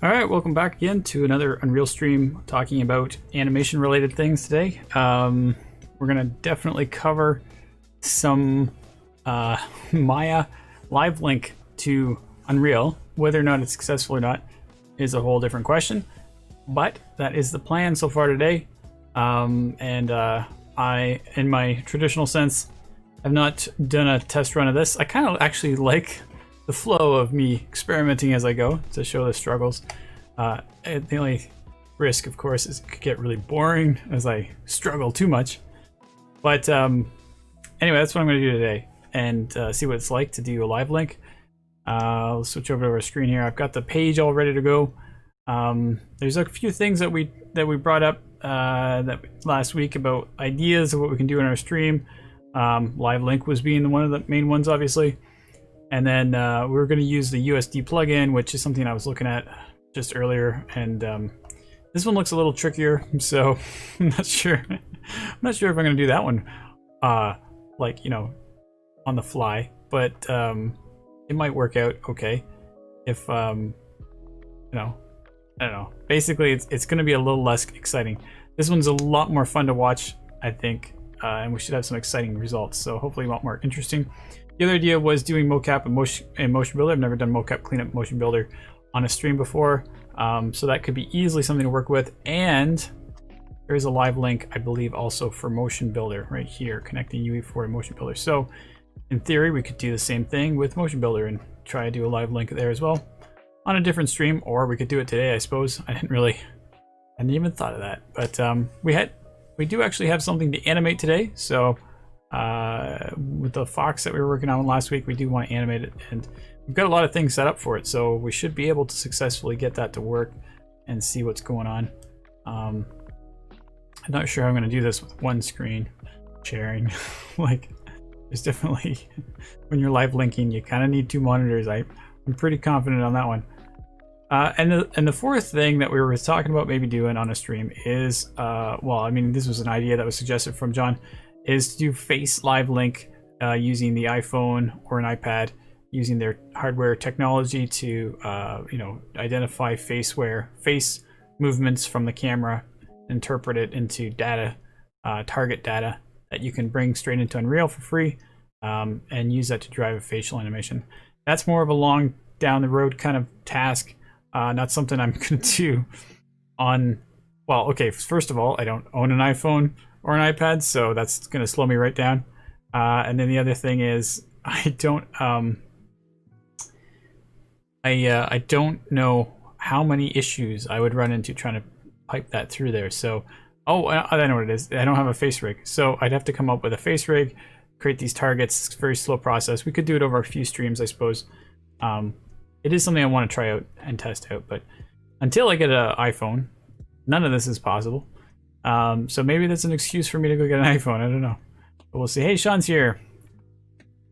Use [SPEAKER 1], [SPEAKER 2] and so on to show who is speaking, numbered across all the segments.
[SPEAKER 1] All right, welcome back again to another Unreal stream talking about animation related things today. We're gonna definitely cover some Maya live link to Unreal. Whether or not it's successful or not is a whole different question, but that is the plan so far today. I, in my traditional sense, have not done a test run of this. I kind of actually like the flow of me experimenting as I go to show the struggles. The only risk, of course, is it could get really boring as I struggle too much. But anyway, that's what I'm going to do today and see what it's like to do a live link. I'll switch over to our screen here. I've got the page all ready to go. There's a few things that we brought up last week about ideas of what we can do in our stream. Live link was being one of the main ones, obviously. And then we were going to use the USD plugin, which is something I was looking at just earlier. And this one looks a little trickier, so I'm not sure. I'm not sure if I'm going to do that one, like, you know, on the fly. But it might work out okay if, you know, I don't know. Basically, it's going to be a little less exciting. This one's a lot more fun to watch, I think, and we should have some exciting results. So hopefully a lot more interesting. The other idea was doing mocap and motion builder. I've never done mocap cleanup motion builder on a stream before, so that could be easily something to work with. And there is a live link, I believe, also for motion builder right here, connecting UE4 and motion builder. So in theory, we could do the same thing with motion builder and try to do a live link there as well on a different stream, or we could do it today, I suppose. I hadn't even thought of that, but we do actually have something to animate today. So with the fox that we were working on last week, we do want to animate it, and we've got a lot of things set up for it, so we should be able to successfully get that to work and see what's going on. I'm not sure how I'm going to do this with one screen sharing. Like, there's definitely, when you're live linking, you kind of need two monitors. I'm pretty confident on that one. And the fourth thing that we were talking about maybe doing on a stream is, well, I mean, this was an idea that was suggested from John, is to do face live link using the iPhone or an iPad, using their hardware technology to you know, identify face movements from the camera, interpret it into data, target data that you can bring straight into Unreal for free, and use that to drive a facial animation. That's more of a long down the road kind of task, not something I'm going to do on, well, okay, first of all, I don't own an iPhone or an iPad, so that's going to slow me right down. And then the other thing is, I don't know how many issues I would run into trying to pipe that through there. So, oh, I know what it is. I don't have a face rig, so I'd have to come up with a face rig, create these targets. It's a very slow process. We could do it over a few streams, I suppose. It is something I want to try out and test out, but until I get an iPhone, none of this is possible. So maybe that's an excuse for me to go get an iPhone. I don't know, but we'll see. Hey, Sean's here.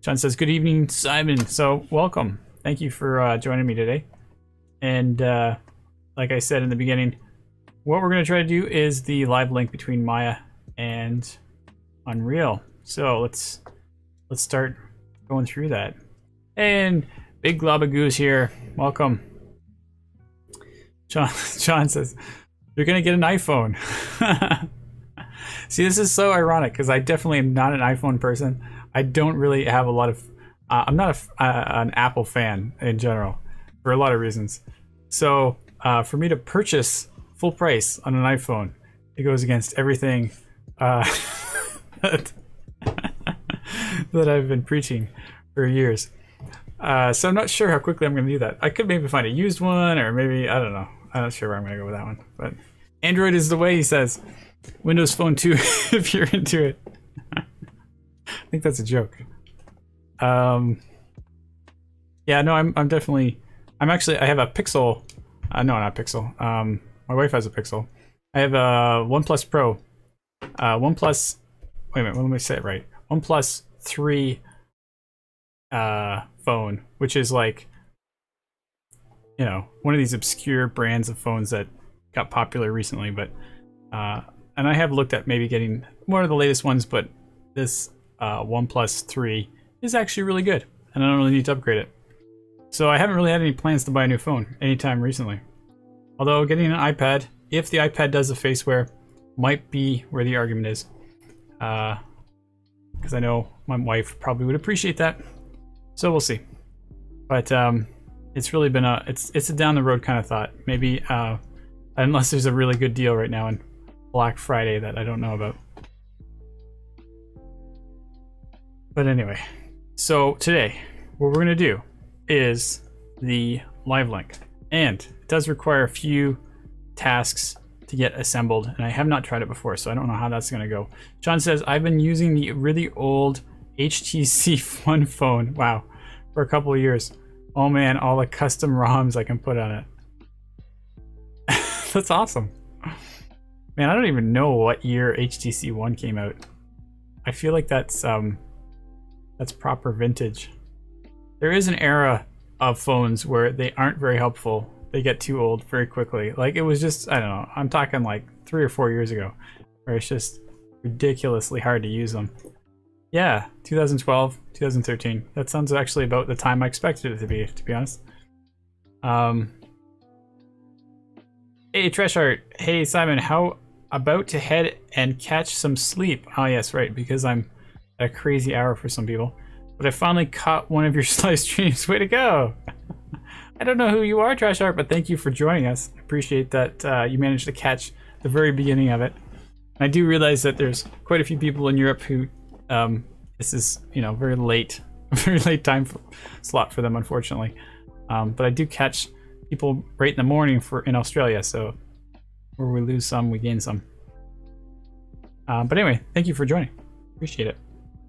[SPEAKER 1] Sean says, "Good evening, Simon." So welcome. Thank you for joining me today. And like I said in the beginning, what we're going to try to do is the live link between Maya and Unreal. So let's start going through that. And Big Globagoo's here. Welcome. John says, "You're going to get an iPhone." See, this is so ironic because I definitely am not an iPhone person. I don't really have a lot of... I'm not an Apple fan in general for a lot of reasons. So for me to purchase full price on an iPhone, it goes against everything that I've been preaching for years. So I'm not sure how quickly I'm going to do that. I could maybe find a used one, or maybe, I don't know. I'm not sure where I'm going to go with that one. But Android is the way, he says. Windows Phone 2 if you're into it. I think that's a joke. Yeah, no, I'm definitely... I have a Pixel... no, not Pixel. My wife has a Pixel. I have a OnePlus Pro. OnePlus... Wait a minute, let me say it right. OnePlus 3 phone, which is like, you know, one of these obscure brands of phones that got popular recently, but and I have looked at maybe getting one of the latest ones, but this OnePlus 3 is actually really good, and I don't really need to upgrade it. So I haven't really had any plans to buy a new phone anytime recently. Although getting an iPad, if the iPad does the faceware, might be where the argument is. Because I know my wife probably would appreciate that. So we'll see. But it's really been it's a down the road kind of thought. Maybe unless there's a really good deal right now in Black Friday that I don't know about. But anyway, so today what we're gonna do is the live link, and it does require a few tasks to get assembled, and I have not tried it before, so I don't know how that's gonna go. John says I've been using the really old HTC One phone, wow, for a couple of years. Oh man, all the custom ROMs I can put on it. That's awesome. Man, I don't even know what year HTC One came out. I feel like that's proper vintage. There is an era of phones where they aren't very helpful. They get too old very quickly. Like it was just, I don't know, I'm talking like 3 or 4 years ago, where it's just ridiculously hard to use them. Yeah, 2012, 2013. That sounds actually about the time I expected it to be honest. Hey, Trash Art. Hey, Simon, how about to head and catch some sleep? Oh, yes, right, because I'm at a crazy hour for some people. But I finally caught one of your live streams. Way to go! I don't know who you are, Trash Art, but thank you for joining us. I appreciate that you managed to catch the very beginning of it. And I do realize that there's quite a few people in Europe who this is, you know, very late time slot for them, unfortunately. But I do catch people right in the morning in Australia, so where we lose some, we gain some. But anyway, thank you for joining. Appreciate it.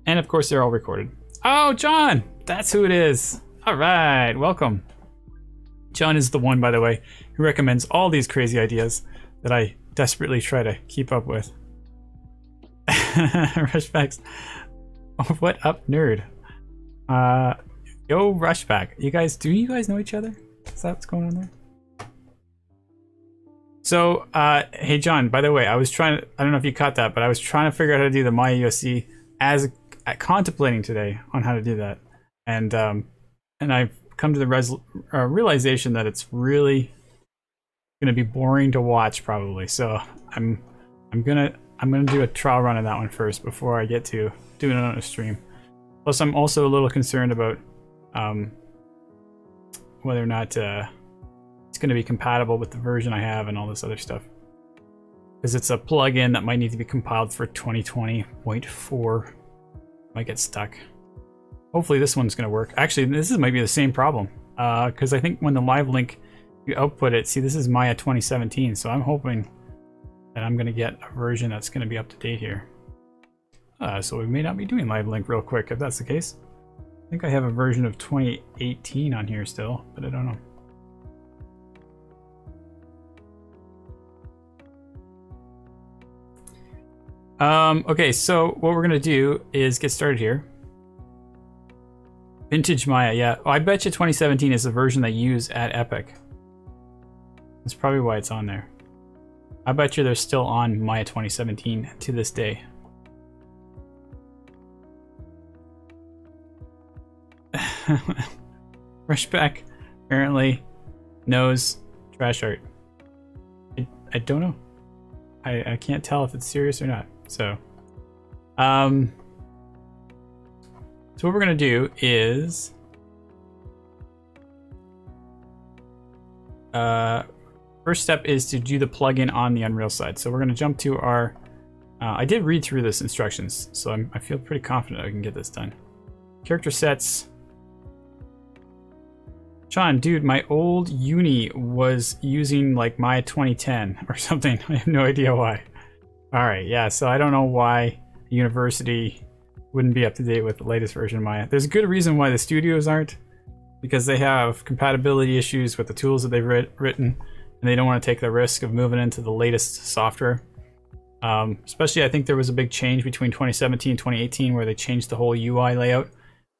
[SPEAKER 1] And of course, they're all recorded. Oh, John! That's who it is. All right, welcome. John is the one, by the way, who recommends all these crazy ideas that I desperately try to keep up with. Rushbacks. Oh, what up, nerd? Yo, Rushback. Do you guys know each other? Is that what's going on there? So, hey John, by the way, I don't know if you caught that, but I was trying to figure out how to do the My USC contemplating today on how to do that. And I've come to the realization that it's really gonna be boring to watch probably. So I'm gonna do a trial run on that one first before I get to doing it on a stream. Plus, I'm also a little concerned about whether or not it's going to be compatible with the version I have and all this other stuff. Because it's a plugin that might need to be compiled for 2020.4. Might get stuck. Hopefully this one's going to work. Actually, this might be the same problem. Because I think when the live link, you output it, see this is Maya 2017, so I'm hoping that I'm going to get a version that's going to be up to date here. So we may not be doing live link real quick if that's the case. I think I have a version of 2018 on here still, but I don't know. Okay, so what we're gonna do is get started here. Vintage Maya, yeah. Oh, I bet you 2017 is the version they use at Epic. That's probably why it's on there. I bet you they're still on Maya 2017 to this day. Rushback apparently knows Trash Art. I don't know. I can't tell if it's serious or not. So what we're gonna do is first step is to do the plugin on the Unreal side. So we're gonna jump to our I did read through this instructions, so I feel pretty confident I can get this done. Character sets. Sean, dude, my old uni was using like Maya 2010 or something. I have no idea why. All right, yeah, so I don't know why the university wouldn't be up to date with the latest version of Maya. There's a good reason why the studios aren't, because they have compatibility issues with the tools that they've written, and they don't want to take the risk of moving into the latest software. Especially, I think there was a big change between 2017 and 2018 where they changed the whole UI layout,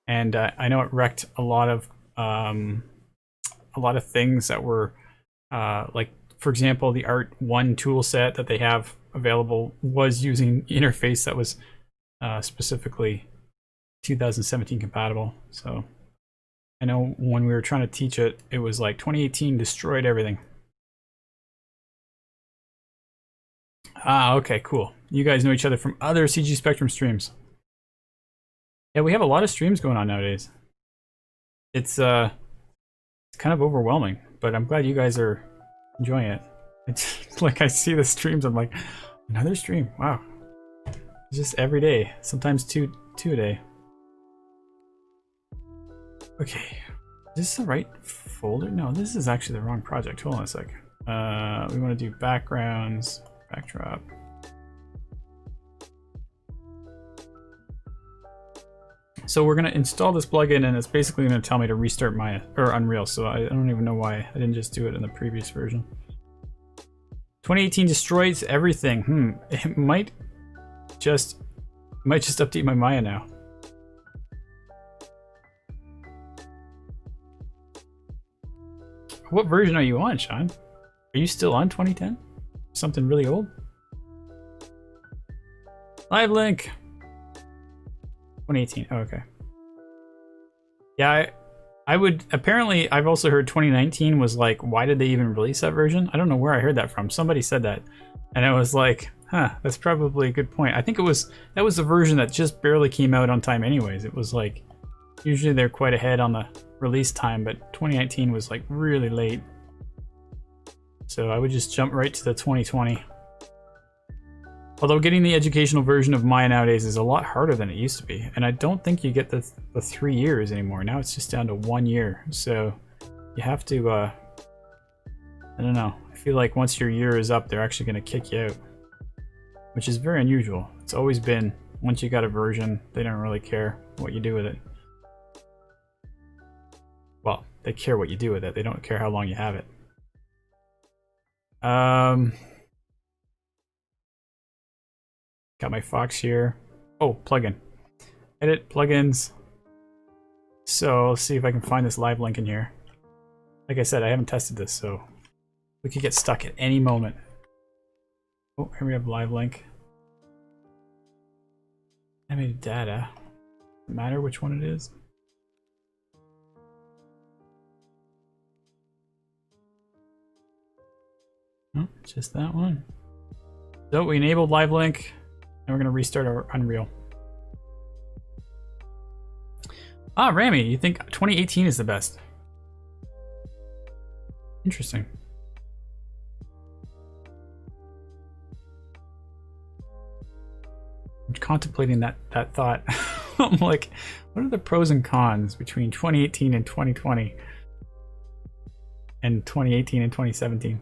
[SPEAKER 1] and I know it wrecked a lot of things that were like, for example, the Art 1 tool set that they have available was using interface that was specifically 2017 compatible. So I know when we were trying to teach it, it was like 2018 destroyed everything. Ah, okay, cool. You guys know each other from other CG Spectrum streams. Yeah, we have a lot of streams going on nowadays. It's kind of overwhelming, but I'm glad you guys are enjoying it. It's like I see the streams, I'm like, another stream. Wow. It's just every day. Sometimes two a day. Okay. Is this the right folder? No, this is actually the wrong project. Hold on a sec. We want to do backgrounds, backdrop. So we're going to install this plugin, and it's basically going to tell me to restart Maya or Unreal. So I don't even know why I didn't just do it in the previous version. 2018 destroys everything. It might just update my Maya now. What version are you on, Sean? Are you still on 2010? Something really old? Live link. 2018. Oh, okay. Yeah, I would apparently. I've also heard 2019 was like, why did they even release that version? I don't know where I heard that from. Somebody said that, and I was like, huh, that's probably a good point. I think that was the version that just barely came out on time. Anyways, it was like usually they're quite ahead on the release time, but 2019 was like really late. So I would just jump right to the 2020. Although getting the educational version of Maya nowadays is a lot harder than it used to be. And I don't think you get the 3 years anymore. Now it's just down to 1 year. So you have to, I don't know. I feel like once your year is up, they're actually going to kick you out. Which is very unusual. It's always been, once you got a version, they don't really care what you do with it. Well, they care what you do with it. They don't care how long you have it. Got my Fox here. Oh, plugin. Edit plugins. So let's see if I can find this live link in here. Like I said, I haven't tested this, so we could get stuck at any moment. Oh, here we have live link. Animated data. Doesn't matter which one it is. Oh, just that one. So we enabled live link. And we're going to restart our Unreal. Ah, Rami, you think 2018 is the best? Interesting. I'm contemplating that thought. I'm like, what are the pros and cons between 2018 and 2020? And 2018 and 2017?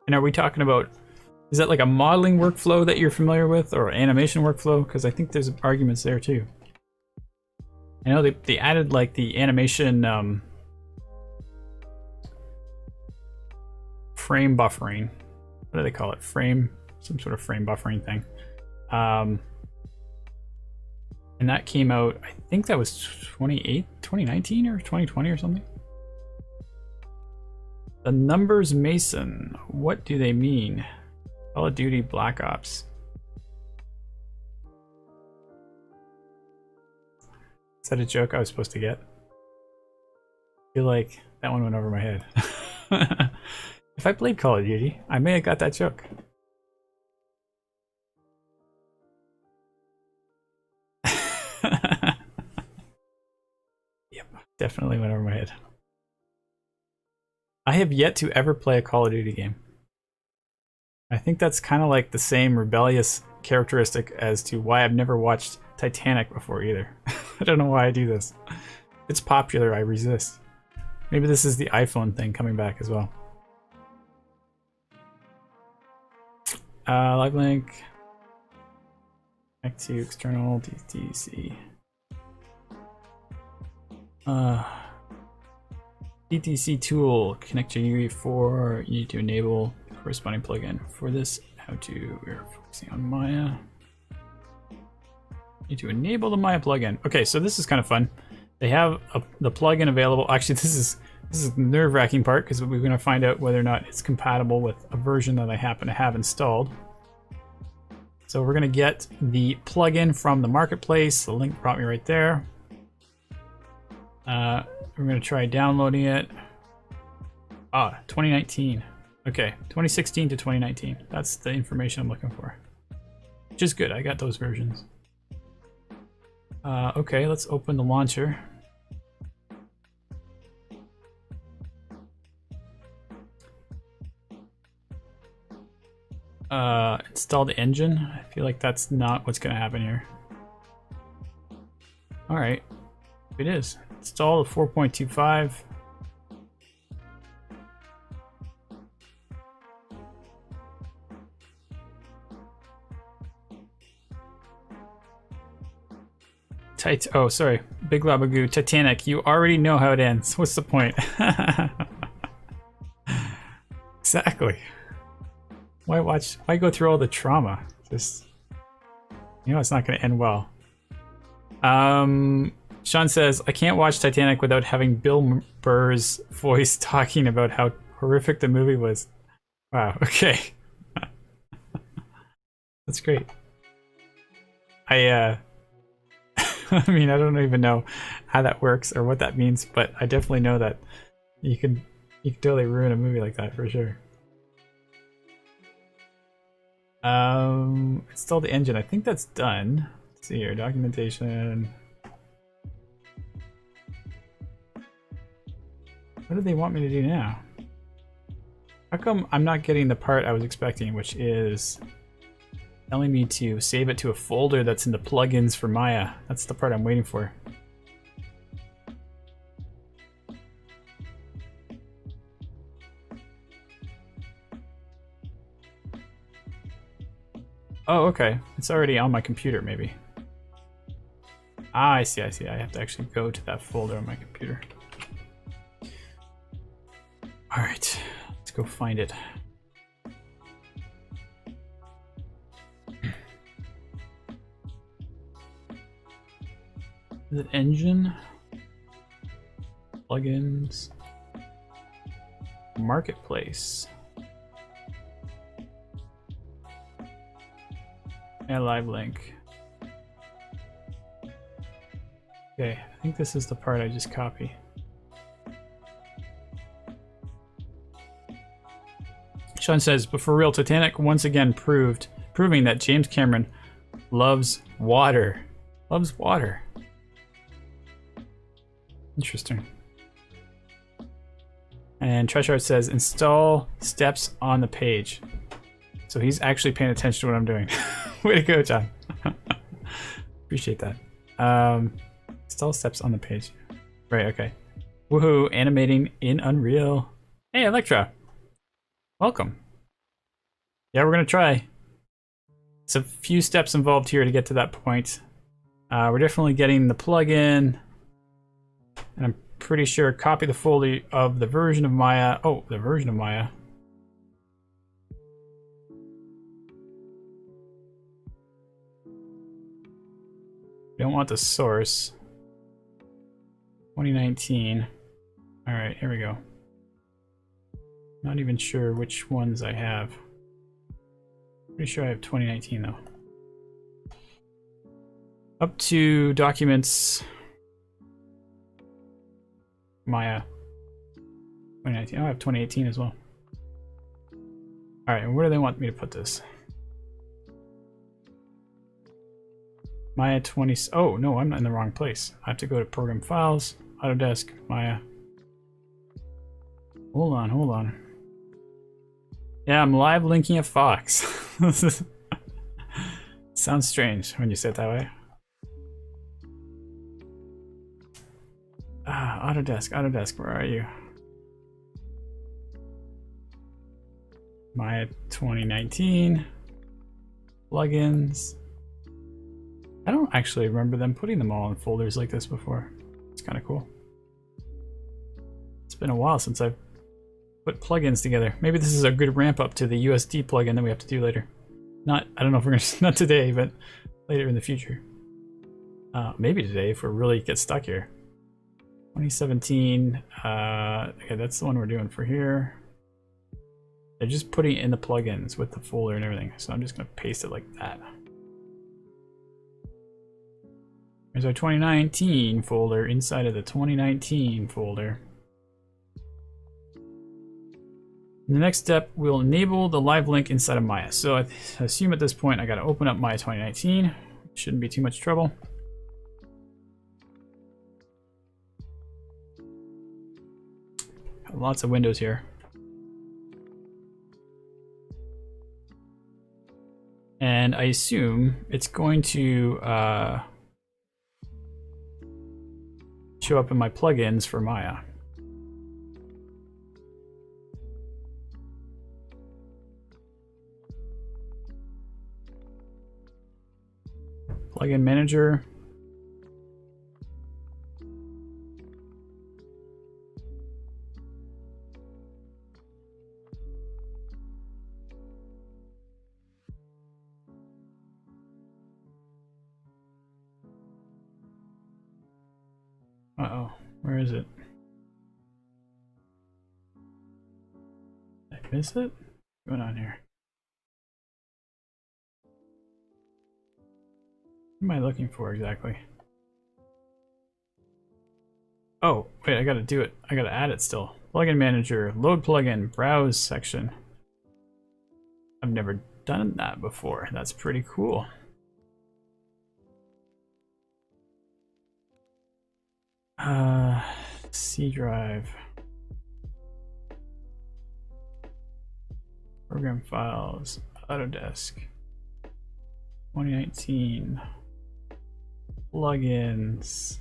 [SPEAKER 1] And are we talking about, is that like a modeling workflow that you're familiar with, or animation workflow? Because I think there's arguments there too. I know they added like the animation frame buffering. What do they call it? Some sort of frame buffering thing. And that came out, I think that was 2019 or 2020 or something. The numbers Mason, what do they mean? Call of Duty Black Ops. Is that a joke I was supposed to get? I feel like that one went over my head. If I played Call of Duty, I may have got that joke. Yep, definitely went over my head. I have yet to ever play a Call of Duty game. I think that's kind of like the same rebellious characteristic as to why I've never watched Titanic before either. I don't know why I do this. It's popular, I resist. Maybe this is the iPhone thing coming back as well. Live link. Back to external DTC. DTC tool, connect your UE4, you need to enable the corresponding plugin. For this, we're focusing on Maya. You need to enable the Maya plugin. Okay, so this is kind of fun. They have the plugin available. Actually, this is the nerve-wracking part, because we're going to find out whether or not it's compatible with a version that I happen to have installed. So we're going to get the plugin from the marketplace. The link brought me right there. We're going to try downloading it. Ah, 2019. Okay, 2016 to 2019. That's the information I'm looking for. Which is good, I got those versions. Okay, let's open the launcher. Install the engine. I feel like that's not what's gonna happen here. Alright, it is. Install the 4.25. Oh, sorry. Big Labagoo, Titanic. You already know how it ends. What's the point? Exactly. Why go through all the trauma? Just, you know, it's not going to end well. Sean says, I can't watch Titanic without having Bill Burr's voice talking about how horrific the movie was. Wow, okay. That's great. I mean, I don't even know how that works or what that means, but I definitely know that you can totally ruin a movie like that for sure. Install the engine. I think that's done. Let's see here, documentation. What do they want me to do now? How come I'm not getting the part I was expecting, which is telling me to save it to a folder that's in the plugins for Maya? That's the part I'm waiting for. Oh, okay. It's already on my computer, maybe. Ah, I see, I see. I have to actually go to that folder on my computer. Alright, let's go find it. Is it engine? Plugins? Marketplace? And live link. Okay, I think this is the part I just copy. Sean says, but for real, Titanic once again proving that James Cameron loves water. Loves water. Interesting. And Treshart says, install steps on the page. So he's actually paying attention to what I'm doing. Way to go, John. Appreciate that. Install steps on the page. Right, okay. Woohoo, animating in Unreal. Hey, Electra. Welcome. Yeah, we're gonna try. It's a few steps involved here to get to that point. We're definitely getting the plugin. And I'm pretty sure copy the folder of the version of Maya. Oh, the version of Maya. We don't want the source. 2019. Alright, here we go. Not even sure which ones I have. Pretty sure I have 2019 though. Up to documents. Maya. 2019. Oh, I have 2018 as well. Alright, and where do they want me to put this? Maya 20. Oh, no, I'm not in the wrong place. I have to go to Program Files, Autodesk, Maya. Hold on, hold on. Yeah, I'm live linking a Fox. Sounds strange when you say it that way. Ah, Autodesk, Autodesk, where are you? Maya 2019. Plugins. I don't actually remember them putting them all in folders like this before. It's kind of cool. It's been a while since I've put plugins together. Maybe this is a good ramp up to the USD plugin that we have to do later. I don't know if we're gonna, not today, but later in the future. Maybe today if we really get stuck here. 2017, okay, that's the one we're doing for here. They're just putting in the plugins with the folder and everything, so I'm just gonna paste it like that. There's our 2019 folder inside of the 2019 folder. In the next step, we'll enable the live link inside of Maya. So I assume at this point I got to open up Maya 2019. Shouldn't be too much trouble. Got lots of windows here. And I assume it's going to show up in my plugins for Maya. Plugin manager. Uh-oh, where is it? Did I miss it? What's going on here? What am I looking for exactly? Oh, wait, I gotta do it. I gotta add it still. Plugin manager, load plugin, browse section. I've never done that before. That's pretty cool. C drive. Program files, Autodesk. 2019. Plugins.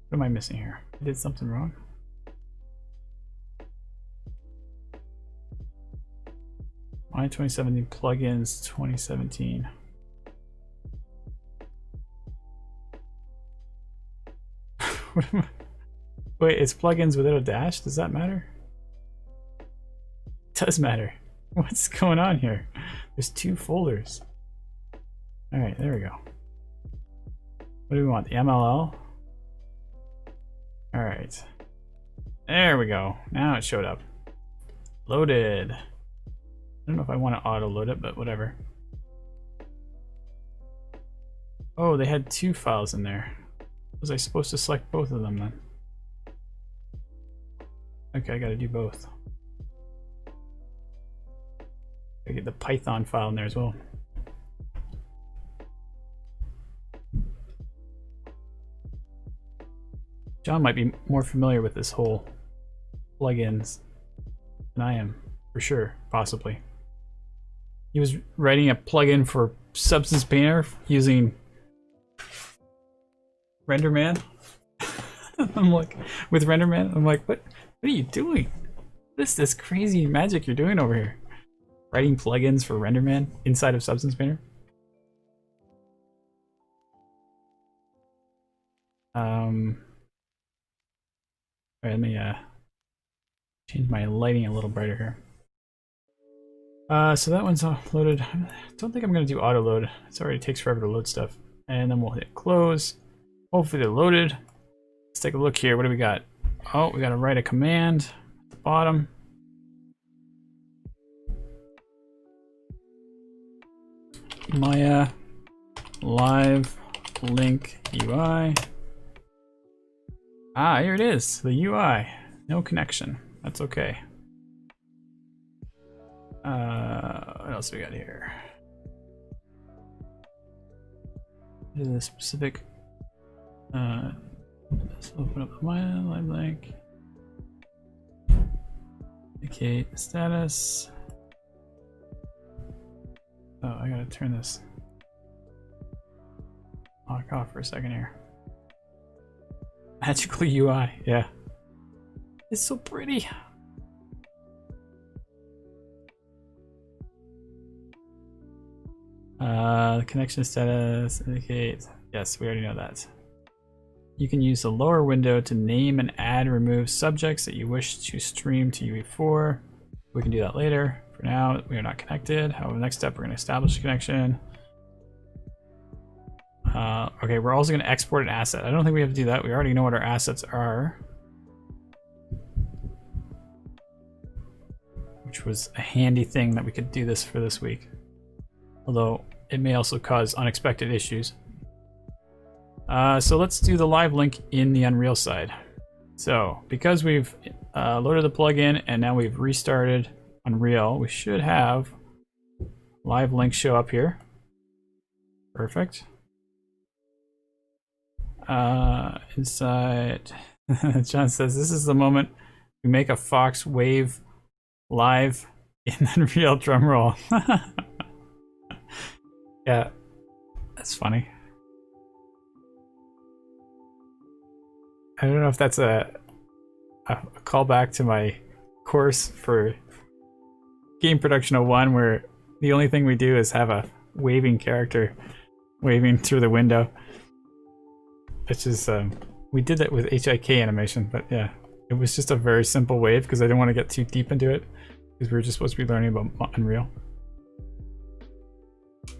[SPEAKER 1] What am I missing here? I did something wrong? My 2017 plugins 2017. Wait, it's plugins without a dash? Does that matter? It does matter. What's going on here? There's two folders. Alright, there we go. What do we want? The MLL? Alright. There we go. Now it showed up. Loaded. I don't know if I want to auto load it, but whatever. Oh, they had two files in there. Was I supposed to select both of them then? Okay, I gotta do both. I get the Python file in there as well. John might be more familiar with this whole plugins than I am, for sure, possibly. He was writing a plugin for Substance Painter using RenderMan. I'm like, with RenderMan, I'm like, what are you doing? What is this crazy magic you're doing over here? Writing plugins for RenderMan inside of Substance Painter? Alright, let me change my lighting a little brighter here. So that one's loaded. I don't think I'm gonna do auto load. It already takes forever to load stuff. And then we'll hit close. Hopefully they're loaded. Let's take a look here. What do we got? Oh, we gotta write a command at the bottom. Maya live link UI. Ah, here it is, the UI. No connection. That's okay. What else we got here? Is a specific. Let's open up the Maya live link. Indicate status. Oh, I gotta turn this lock off for a second here. Magical UI, yeah. It's so pretty. The connection status indicates, yes, we already know that. You can use the lower window to name and add or remove subjects that you wish to stream to UE4. We can do that later. For now, we are not connected. However, next step, we're going to establish a connection. Okay, we're also going to export an asset. I don't think we have to do that. We already know what our assets are. Which was a handy thing that we could do this for this week. Although, it may also cause unexpected issues. So let's do the live link in the Unreal side. So because we've loaded the plugin and now we've restarted Unreal, we should have live link show up here. Perfect. Inside, John says, this is the moment we make a fox wave live in Unreal drum roll. Yeah, that's funny. I don't know if that's a callback to my course for Game Production 01, where the only thing we do is have a waving character waving through the window. Which is, we did that with HIK animation, but yeah, it was just a very simple wave because I didn't want to get too deep into it because we were just supposed to be learning about Unreal.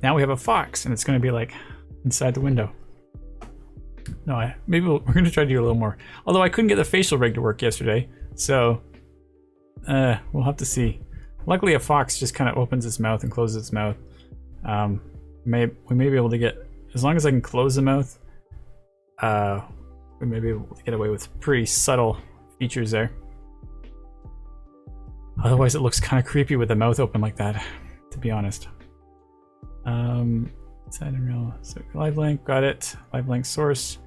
[SPEAKER 1] Now we have a fox and it's going to be like inside the window. No, maybe we're going to try to do a little more. Although I couldn't get the facial rig to work yesterday, so we'll have to see. Luckily, a fox just kind of opens its mouth and closes its mouth. We may be able to get, as long as I can close the mouth, we may be able to get away with pretty subtle features there. Otherwise, it looks kind of creepy with the mouth open like that, to be honest. Inside Unreal, so live link, got it. Live link source.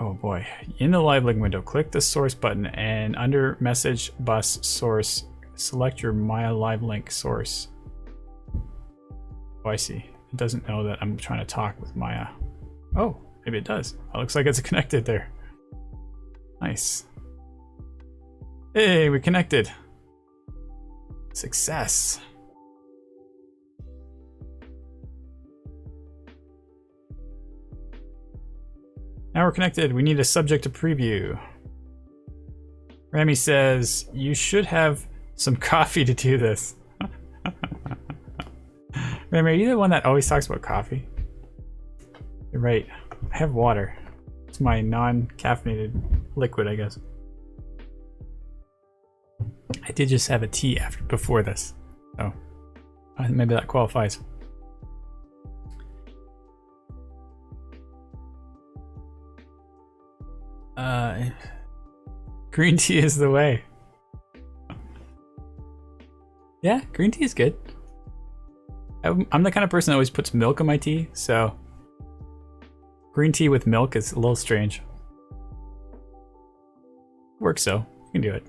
[SPEAKER 1] Oh boy, in the live link window, click the source button and under message bus source, select your Maya live link source. Oh, I see. It doesn't know that I'm trying to talk with Maya. Oh, maybe it does. It looks like it's connected there. Nice. Hey, we connected. Success. Now we're connected. We need a subject to preview. Rami says, you should have some coffee to do this. Rami, are you the one that always talks about coffee? You're right. I have water. It's my non-caffeinated liquid, I guess. I did just have a tea before this, so maybe that qualifies. Green tea is the way. Yeah, green tea is good. I'm the kind of person that always puts milk in my tea, so green tea with milk is a little strange. Works though. You can do it.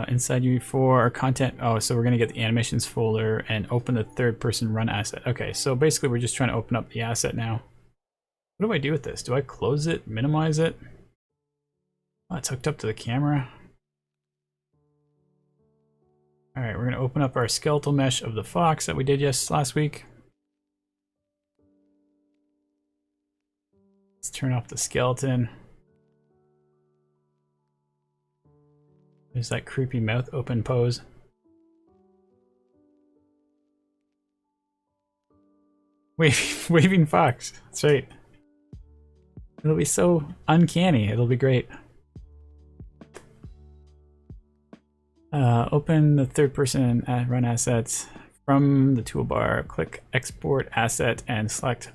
[SPEAKER 1] Inside UE4 our content. Oh, so we're gonna get the animations folder and open the third person run asset. Okay, so basically we're just trying to open up the asset now. What do I do with this? Do I close it, minimize it? Oh, it's hooked up to the camera. All right, we're gonna open up our skeletal mesh of the fox that we did last week. Let's turn off the skeleton. There's that creepy mouth open pose. Waving fox, that's right. It'll be so uncanny, it'll be great. Open the third person run assets from the toolbar, click export asset and select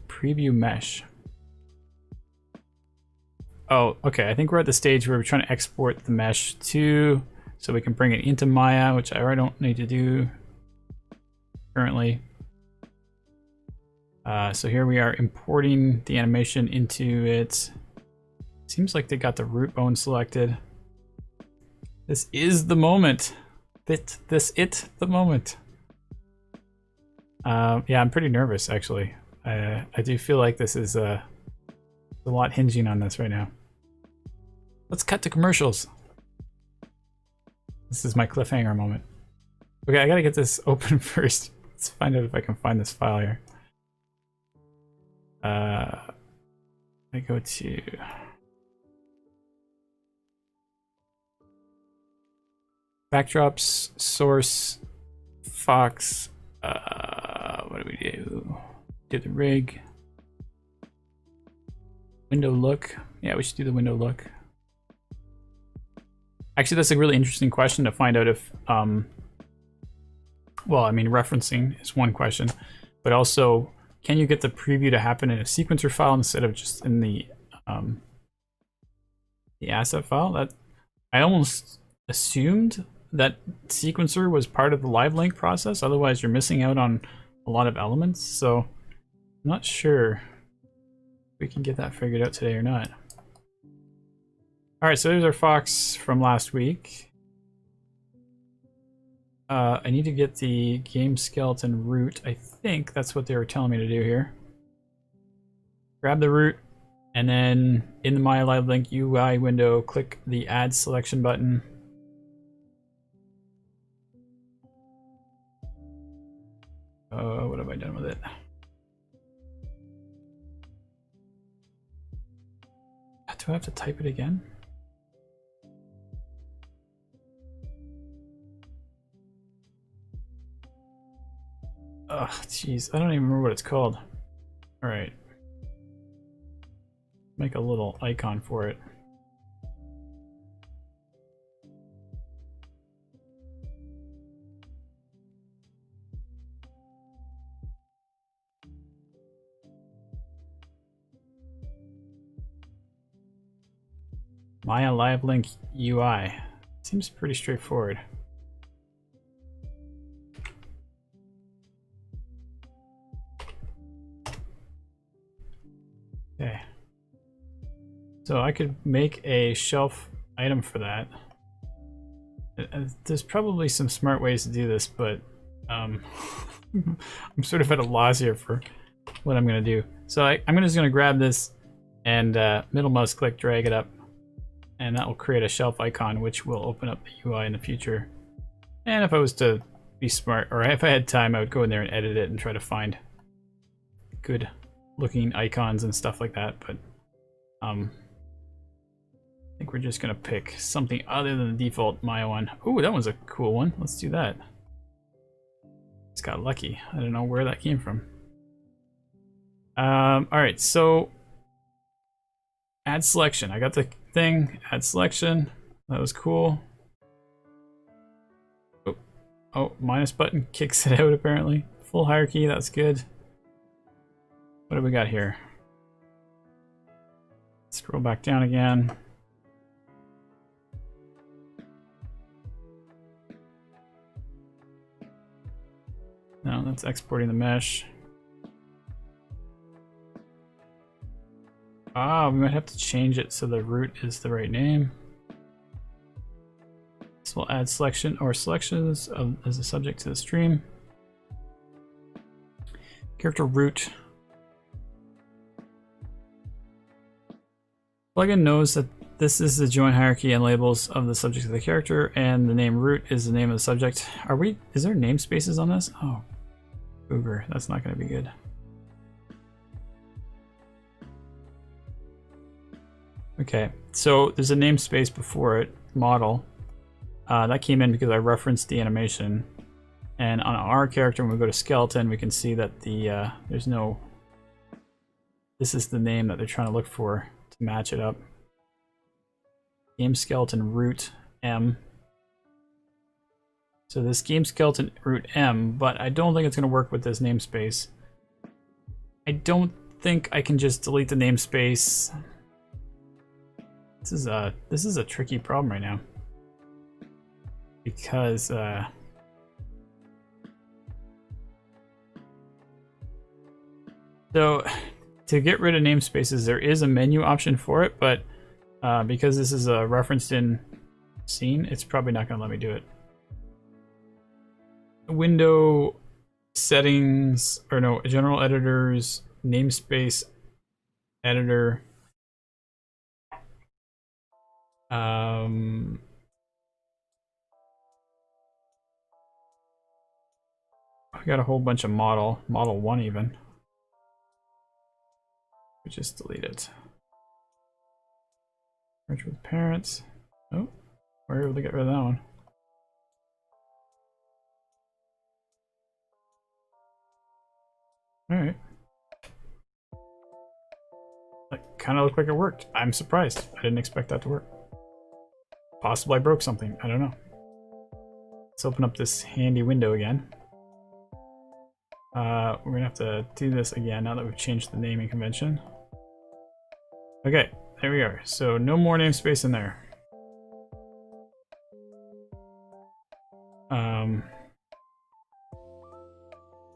[SPEAKER 1] preview mesh. Oh, okay, I think we're at the stage where we're trying to export the mesh to, so we can bring it into Maya, which I don't need to do currently. So here we are importing the animation into it. Seems like they got the root bone selected. This is the moment. The moment. Yeah, I'm pretty nervous actually. I do feel like this is a lot hinging on this right now. Let's cut to commercials. This is my cliffhanger moment. Okay, I gotta get this open first. Let's find out if I can find this file here. I go to backdrops, source, fox. What do we do? Do the rig. Window look. Yeah, we should do the window look. Actually, that's a really interesting question to find out if, well, I mean, referencing is one question, but also can you get the preview to happen in a sequencer file instead of just in the asset file? That I almost assumed that sequencer was part of the live link process. Otherwise, you're missing out on a lot of elements. So I'm not sure if we can get that figured out today or not. All right, so there's our fox from last week. I need to get the game skeleton root. I think that's what they were telling me to do here. Grab the root, and then in the My Live Link UI window, click the Add Selection button. What have I done with it? Do I have to type it again? Ugh, jeez, I don't even remember what it's called. All right. Make a little icon for it. Maya Live Link UI. Seems pretty straightforward. Okay. So I could make a shelf item for that. There's probably some smart ways to do this, but I'm sort of at a loss here for what I'm going to do. So I'm just going to grab this and middle mouse click, drag it up, and that will create a shelf icon, which will open up the UI in the future. And if I was to be smart, or if I had time, I would go in there and edit it and try to find good looking icons and stuff like that. But I think we're just gonna pick something other than the default Maya one. Ooh, that one's a cool one. Let's do that. Just got lucky. I don't know where that came from. All right, so add selection. I got the thing, add selection. That was cool. Oh, minus button kicks it out apparently. Full hierarchy, that's good. What do we got here? Scroll back down again. No, that's exporting the mesh. Ah, we might have to change it so the root is the right name. So we'll add selection or selections as a subject to the stream. Character root. Plugin knows that this is the join hierarchy and labels of the subject of the character, and the name root is the name of the subject. Is there namespaces on this? Oh, booger, that's not going to be good. Okay, so there's a namespace before it, model. That came in because I referenced the animation. And on our character, when we go to skeleton, we can see that the there's no... This is the name that they're trying to look for to match it up. Game skeleton root M. So this game skeleton root M, but I don't think it's going to work with this namespace. I don't think I can just delete the namespace. This is a tricky problem right now, because so to get rid of namespaces, there is a menu option for it, but because this is referenced in scene, it's probably not going to let me do it. Window settings, or no, general editors, namespace editor. I got a whole bunch of model 1 even. We just delete it. Merge with parents. Oh, we're able to get rid of that one. All right. That kind of looked like it worked. I'm surprised. I didn't expect that to work. Possibly I broke something. I don't know. Let's open up this handy window again. We're gonna have to do this again now that we've changed the naming convention. Okay, there we are. So no more namespace in there.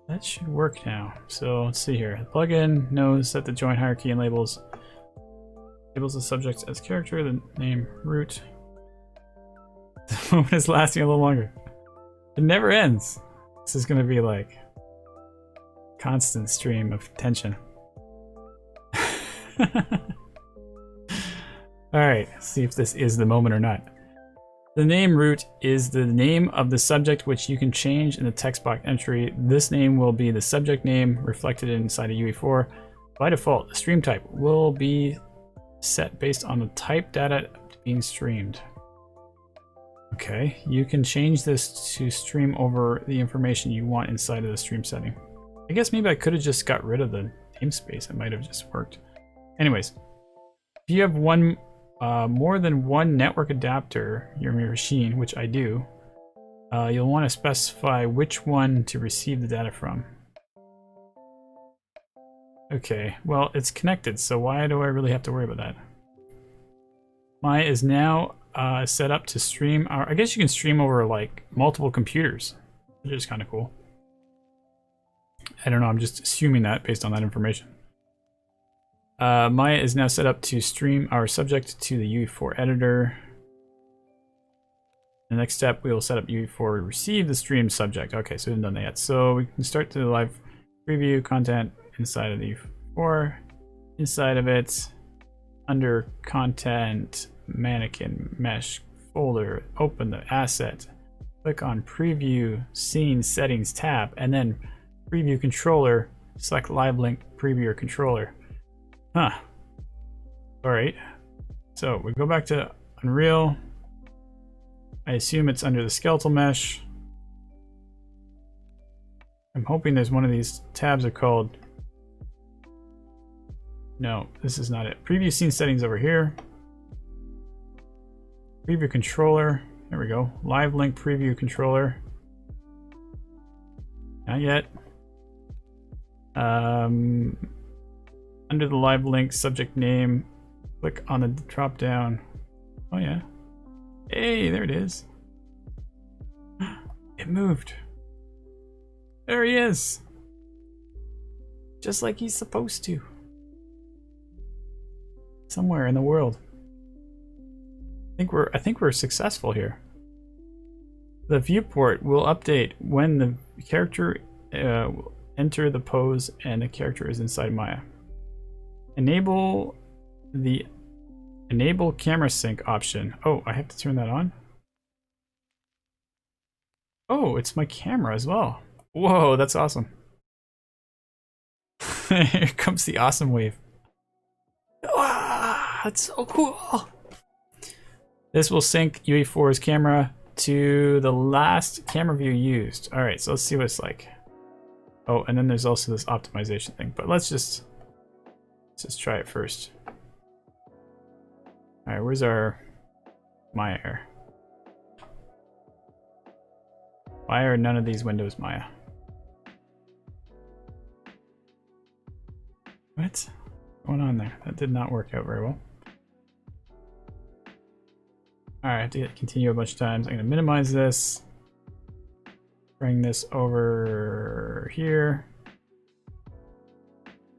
[SPEAKER 1] That should work now. So let's see here. The plugin knows that the join hierarchy and labels the subject as character, the name root. The moment is lasting a little longer. It never ends. This is gonna be like constant stream of tension. Alright, let's see if this is the moment or not. The name root is the name of the subject which you can change in the text box entry. This name will be the subject name reflected inside a UE4. By default, the stream type will be set based on the type data being streamed. Okay, you can change this to stream over the information you want inside of the stream setting. I guess maybe I could have just got rid of the namespace. It might have just worked. Anyways, if you have more than one network adapter in your machine, which I do, you'll want to specify which one to receive the data from. Okay, well, it's connected, so why do I really have to worry about that? Maya is now set up to stream I guess you can stream over like multiple computers, which is kind of cool. I don't know, I'm just assuming that based on that information. Maya is now set up to stream our subject to the UE4 editor. The next step, we will set up UE4 to receive the stream subject. Okay, so we haven't done that yet. So we can start the live preview content inside of the UE4. Inside of it, under content, mannequin, mesh folder, open the asset. Click on preview scene settings tab, and then preview controller, select live link preview controller. Huh. Alright. So we go back to Unreal. I assume it's under the skeletal mesh. I'm hoping there's one of these tabs are called... No, this is not it. Preview scene settings over here. Preview controller. There we go. Live link preview controller. Not yet. Under the live link subject name, click on the drop down. Oh yeah. Hey, there it is. It moved. There he is. Just like he's supposed to. Somewhere in the world. I think we're successful here. The viewport will update when the character will enter the pose and the character is inside Maya. Enable the enable camera sync option. Oh, I have to turn that on? Oh, it's my camera as well. Whoa, that's awesome. Here comes the awesome wave. Ah, that's so cool. This will sync UE4's camera to the last camera view used. All right, so let's see what it's like. Oh, and then there's also this optimization thing, but let's just try it first. All right, where's our Maya here? Why are none of these windows Maya? What's going on there? That did not work out very well. All right, I have to continue a bunch of times. I'm gonna minimize this. Bring this over here.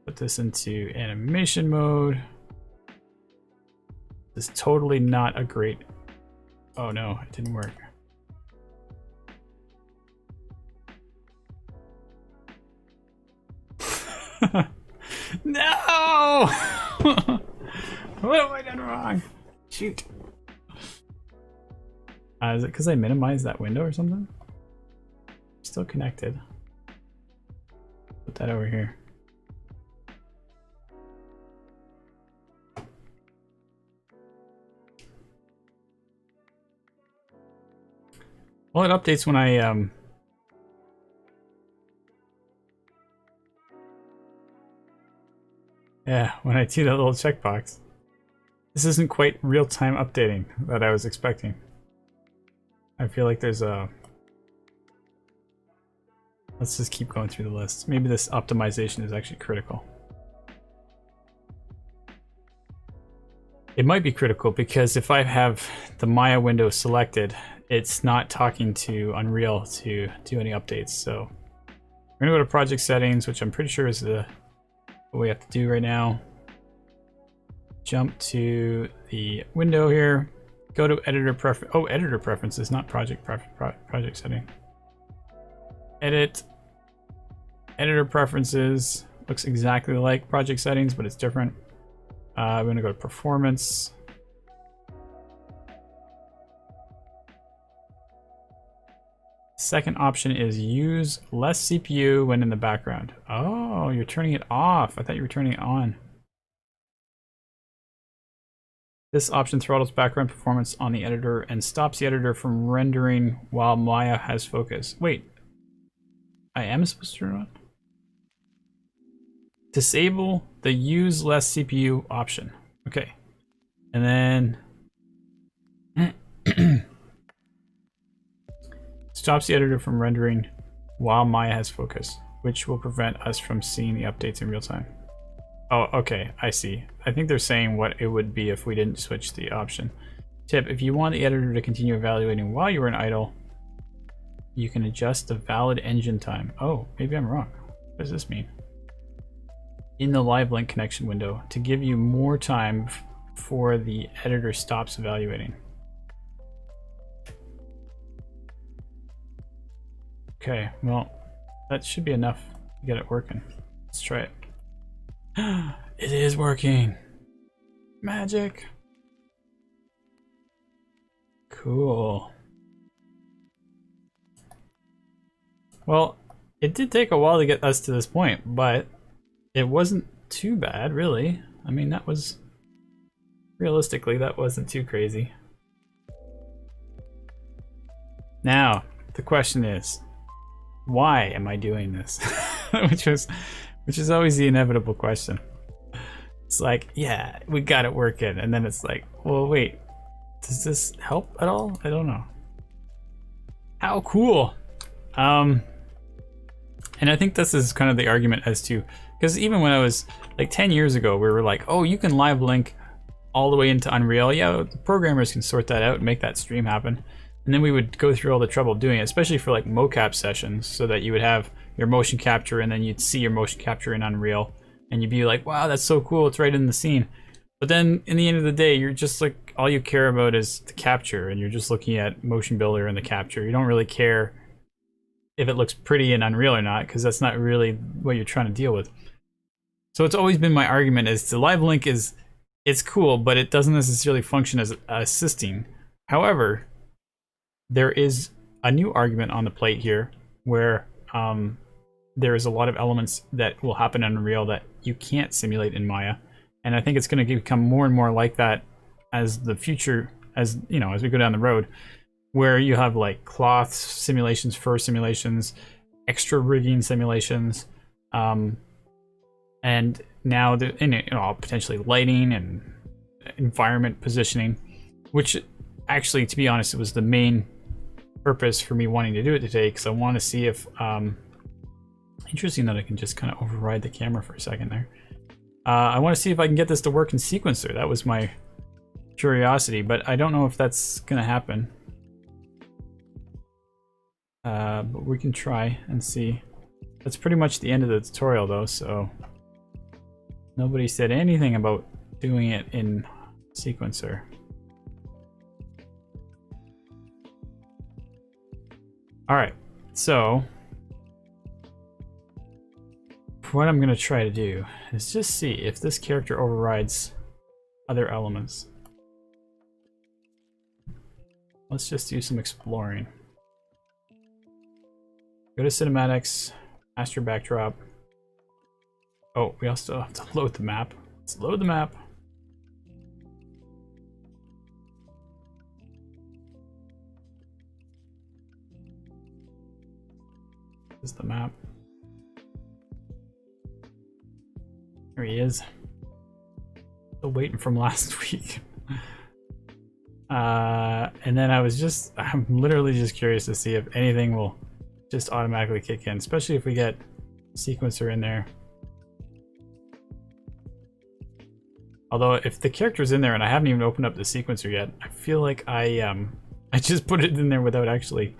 [SPEAKER 1] Put this into animation mode. This is totally not a great... Oh no, it didn't work. No! What have I done wrong? Shoot. Is it because I minimized that window or something? Still connected. Put that over here. Well, it updates when I yeah, when I do that little checkbox. This isn't quite real-time updating that I was expecting. I feel like there's a Let's just keep going through the list. Maybe this optimization is actually critical. It might be critical because if I have the Maya window selected, it's not talking to Unreal to do any updates. So we're gonna go to project settings, which I'm pretty sure is what we have to do right now. Jump to the window here. Go to editor preference. Oh, editor preferences, not project setting. Edit. Editor preferences looks exactly like project settings, but it's different. I'm gonna go to performance. Second option is use less CPU when in the background. Oh, you're turning it off. I thought you were turning it on. This option throttles background performance on the editor and stops the editor from rendering while Maya has focus. Wait, I am supposed to turn it on? Disable the use less CPU option. Okay. And then stops the editor from rendering while Maya has focus, which will prevent us from seeing the updates in real time. Oh, okay, I see. I think they're saying what it would be if we didn't switch the option. Tip, if you want the editor to continue evaluating while you're in idle, you can adjust the valid engine time. Oh, maybe I'm wrong. What does this mean? In the live link connection window to give you more time before the editor stops evaluating. Okay, well, that should be enough to get it working. Let's try it. It is working. Magic. Cool. Well, it did take a while to get us to this point, but it wasn't too bad, really. I mean, that was... realistically, that wasn't too crazy. Now, the question is, why am I doing this? which is always the inevitable question. It's like, yeah, we got it working, and then it's like, well, wait, does this help at all? I don't know. How cool. And I think this is kind of the argument as to, because even when I was like 10 years ago, we were like, oh, you can live link all the way into Unreal. Yeah, the programmers can sort that out and make that stream happen. And then we would go through all the trouble doing it, especially for like mocap sessions, so that you would have your motion capture and then you'd see your motion capture in Unreal and you'd be like, wow, that's so cool, it's right in the scene. But then in the end of the day, you're just like, all you care about is the capture, and you're just looking at Motion Builder and the capture. You don't really care if it looks pretty in Unreal or not, because that's not really what you're trying to deal with. So it's always been my argument is the live link it's cool, but it doesn't necessarily function as assisting. However, there is a new argument on the plate here where there is a lot of elements that will happen in Unreal that you can't simulate in Maya. And I think it's going to become more and more like that as the future, as you know, as we go down the road, where you have like cloth simulations, fur simulations, extra rigging simulations, and now potentially lighting and environment positioning, which actually, to be honest, it was the main purpose for me wanting to do it today, because I want to see if interesting that I can just kind of override the camera for a second there. I want to see if I can get this to work in sequencer. That was my curiosity, but I don't know if that's gonna happen. But we can try and see. That's pretty much the end of the tutorial though, so nobody said anything about doing it in sequencer. Alright, so what I'm gonna try to do is just see if this character overrides other elements. Let's just do some exploring. Go to cinematics, master backdrop. Oh, we also have to load the map. Let's load the map. This is the map. There he is. Still waiting from last week. And then I'm literally just curious to see if anything will just automatically kick in, especially if we get sequencer in there. Although if the character's in there and I haven't even opened up the sequencer yet, I feel like I just put it in there without actually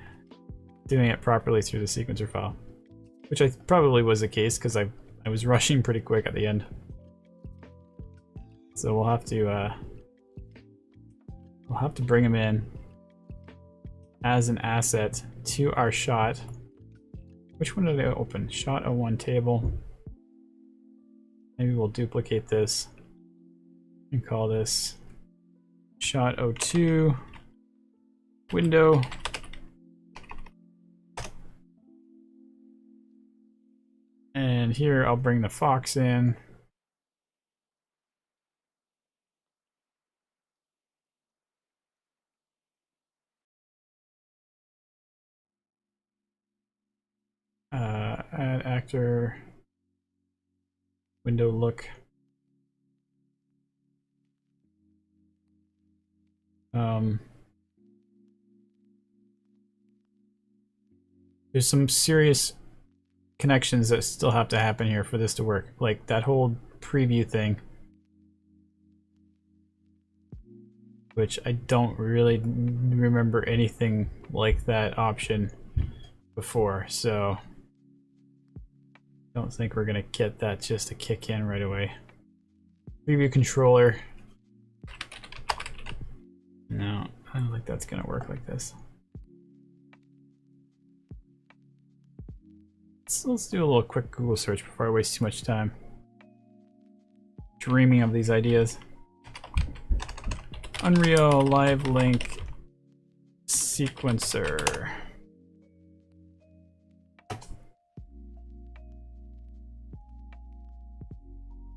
[SPEAKER 1] doing it properly through the sequencer file, which I probably was the case because I was rushing pretty quick at the end. So we'll have to bring him in as an asset to our shot. Which one did I open? Shot 01 table. Maybe we'll duplicate this and call this shot 02 window. And here I'll bring the fox in. Add actor, window look. There's some serious connections that still have to happen here for this to work. Like that whole preview thing, which I don't really remember anything like that option before, so don't think we're gonna get that just to kick in right away. Preview controller. No, I don't think that's gonna work like this. So let's do a little quick Google search before I waste too much time dreaming of these ideas. Unreal Live Link sequencer.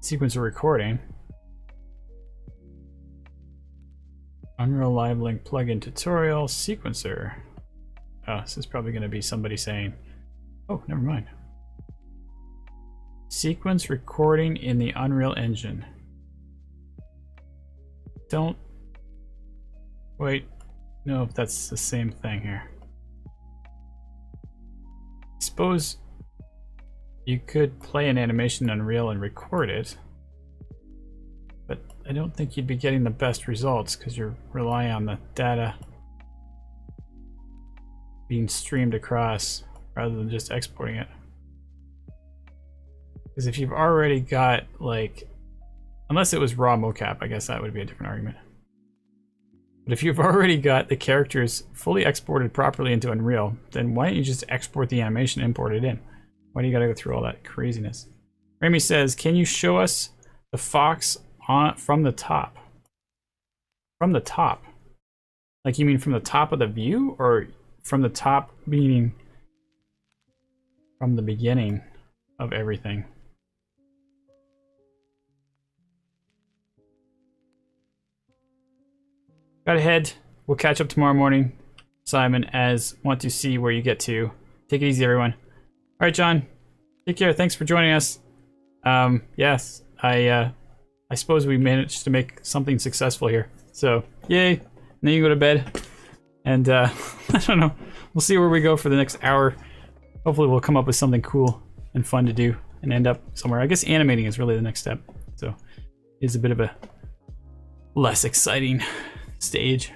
[SPEAKER 1] Sequencer recording. Unreal Live Link plugin tutorial sequencer. Oh, this is probably going to be somebody saying, oh, never mind. Sequence recording in the Unreal Engine. Don't wait. No, if that's the same thing here. Suppose you could play an animation in Unreal and record it, but I don't think you'd be getting the best results because you're relying on the data being streamed across rather than just exporting it. Because if you've already got, like, unless it was raw mocap, I guess that would be a different argument. But if you've already got the characters fully exported properly into Unreal, then why don't you just export the animation and import it in? Why do you gotta go through all that craziness? Remy says, can you show us the fox from the top? From the top? Like, you mean from the top of the view, or from the top meaning from the beginning of everything? Gotta head. We'll catch up tomorrow morning, Simon, as want to see where you get to. Take it easy, everyone. All right, John. Take care. Thanks for joining us. Yes, I suppose we managed to make something successful here. So, yay. And then you go to bed. And, I don't know. We'll see where we go for the next hour. Hopefully we'll come up with something cool and fun to do and end up somewhere. I guess animating is really the next step. So, it's a bit of a less exciting stage.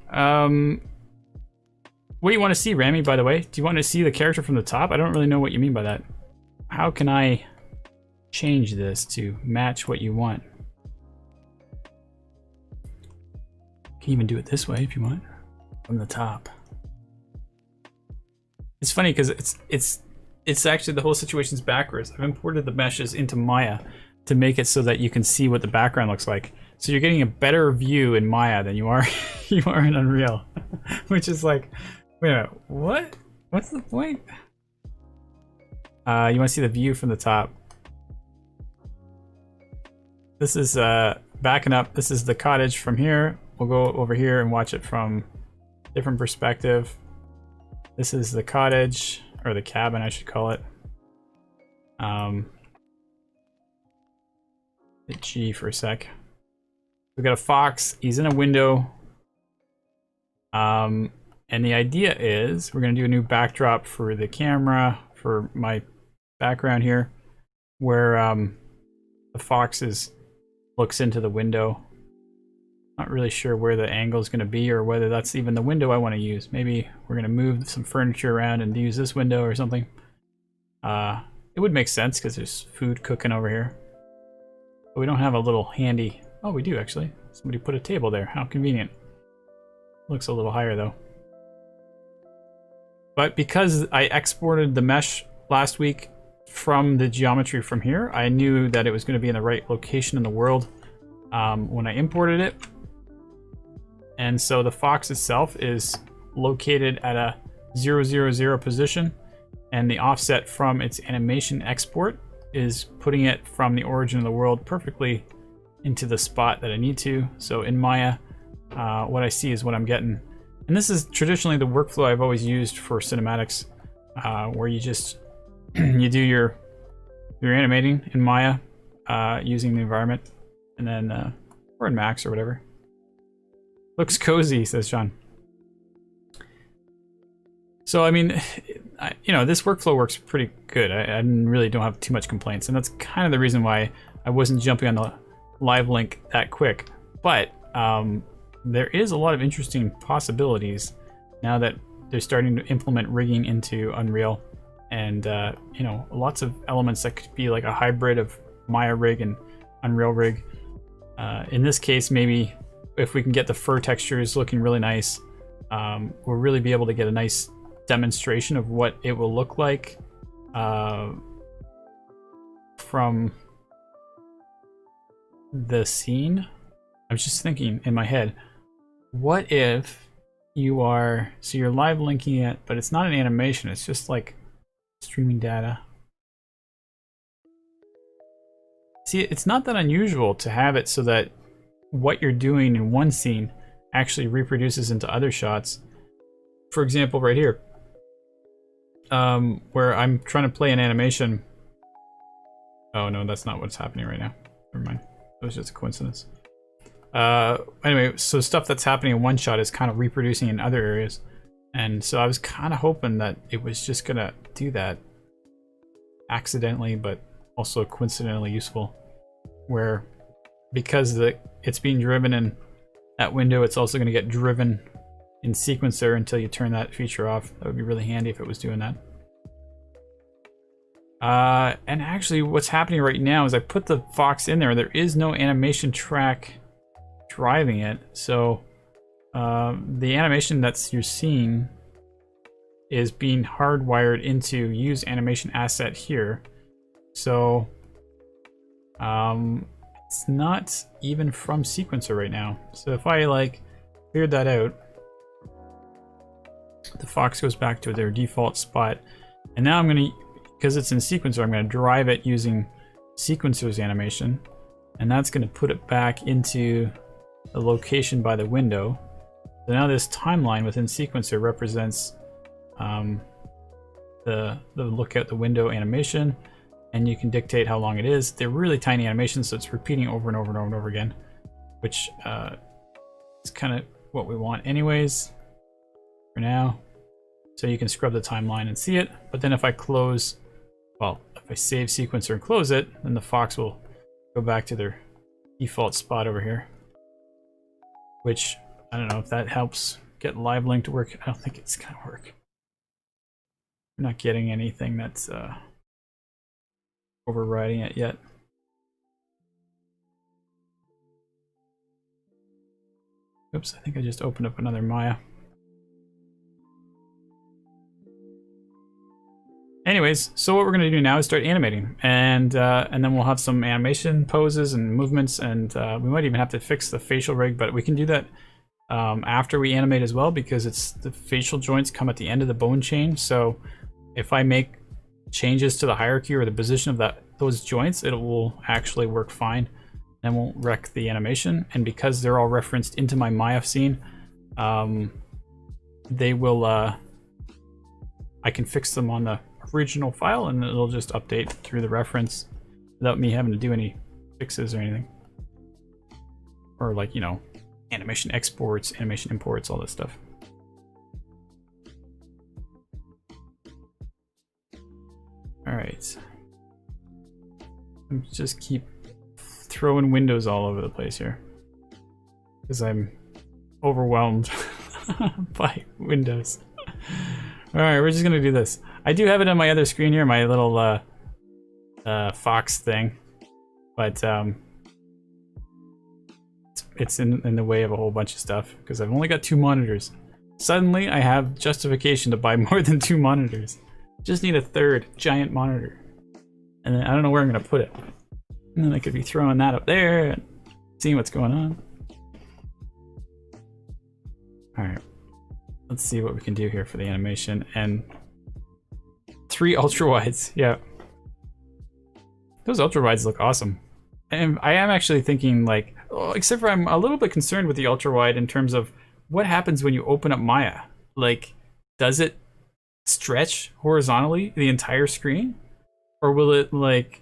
[SPEAKER 1] What do you want to see, Rami, by the way? Do you want to see the character from the top? I don't really know what you mean by that. How can I change this to match what you want? You can even do it this way if you want, from the top. It's funny because it's actually, the whole situation's backwards. I've imported the meshes into Maya to make it so that you can see what the background looks like. So you're getting a better view in Maya than you are in Unreal, which is like, wait a minute, what? What's the point? You want to see the view from the top. This is backing up. This is the cottage from here. We'll go over here and watch it from a different perspective. This is the cottage, or the cabin, I should call it. Hit G for a sec. We've got a fox. He's in a window. And the idea is we're going to do a new backdrop for the camera, for my background here, where the fox looks into the window. Not really sure where the angle is going to be or whether that's even the window I want to use. Maybe we're going to move some furniture around and use this window or something. It would make sense because there's food cooking over here. But we don't have a little handy... Oh, we do actually. Somebody put a table there. How convenient. Looks a little higher though. But because I exported the mesh last week from the geometry from here, I knew that it was going to be in the right location in the world when I imported it. And so the fox itself is located at a 000 position, and the offset from its animation export is putting it from the origin of the world perfectly into the spot that I need to. So in Maya, what I see is what I'm getting. And this is traditionally the workflow I've always used for cinematics, where you just you do your animating in Maya using the environment, and then or in Max or whatever. Looks cozy, says Sean. So I mean, this workflow works pretty good. I really don't have too much complaints, and that's kind of the reason why I wasn't jumping on the live link that quick. But there is a lot of interesting possibilities now that they're starting to implement rigging into Unreal, and lots of elements that could be like a hybrid of Maya rig and Unreal rig. In this case, maybe if we can get the fur textures looking really nice, we'll really be able to get a nice demonstration of what it will look like from the scene. I was just thinking in my head, what if you're live linking it, but it's not an animation, it's just like streaming data. See, it's not that unusual to have it so that what you're doing in one scene actually reproduces into other shots. For example, right here, where I'm trying to play an animation. Oh no, that's not what's happening right now. Never mind. It was just a coincidence. Anyway, so stuff that's happening in one shot is kind of reproducing in other areas. And so I was kind of hoping that it was just gonna do that accidentally, but also coincidentally useful, where because it's being driven in that window, it's also going to get driven in sequencer until you turn that feature off. That would be really handy if it was doing that. And actually what's happening right now is I put the fox in there. There is no animation track driving it. So the animation that you're seeing is being hardwired into use animation asset here. So it's not even from sequencer right now. So if I cleared that out, the fox goes back to their default spot. And now I'm going to, because it's in sequencer, I'm going to drive it using sequencer's animation. And that's going to put it back into the location by the window. So now this timeline within sequencer represents the look out the window animation. And you can dictate how long it is. They're really tiny animations, so it's repeating over and over and over and over again, which is kind of what we want anyways for now. So you can scrub the timeline and see it. But then if I close, well, if I save sequencer and close it, then the fox will go back to their default spot over here. Which, I don't know if that helps get live link to work. I don't think it's gonna work. We're not getting anything that's overriding it yet. Oops, I think I just opened up another Maya. Anyways, so what we're going to do now is start animating, and then we'll have some animation poses and movements, and we might even have to fix the facial rig, but we can do that after we animate as well, because the facial joints come at the end of the bone chain. So if I make changes to the hierarchy or the position of those joints, it will actually work fine and won't wreck the animation. And because they're all referenced into my Maya scene, they will I can fix them on the original file, and it'll just update through the reference without me having to do any fixes or anything, or animation exports, animation imports, all this stuff. right. Just keep throwing windows all over the place here because I'm overwhelmed by windows. All right, we're just gonna do this. I do have it on my other screen here, my little Fox thing, but it's in the way of a whole bunch of stuff because I've only got 2 monitors. Suddenly, I have justification to buy more than 2 monitors. Just need a 3rd giant monitor, and then I don't know where I'm gonna put it. And then I could be throwing that up there and seeing what's going on. All right, let's see what we can do here for the animation. And 3 ultra wides, yeah. Those ultra wides look awesome. And I am actually thinking like, except for I'm a little bit concerned with the ultra wide in terms of what happens when you open up Maya. Like, does it stretch horizontally the entire screen? Or will it like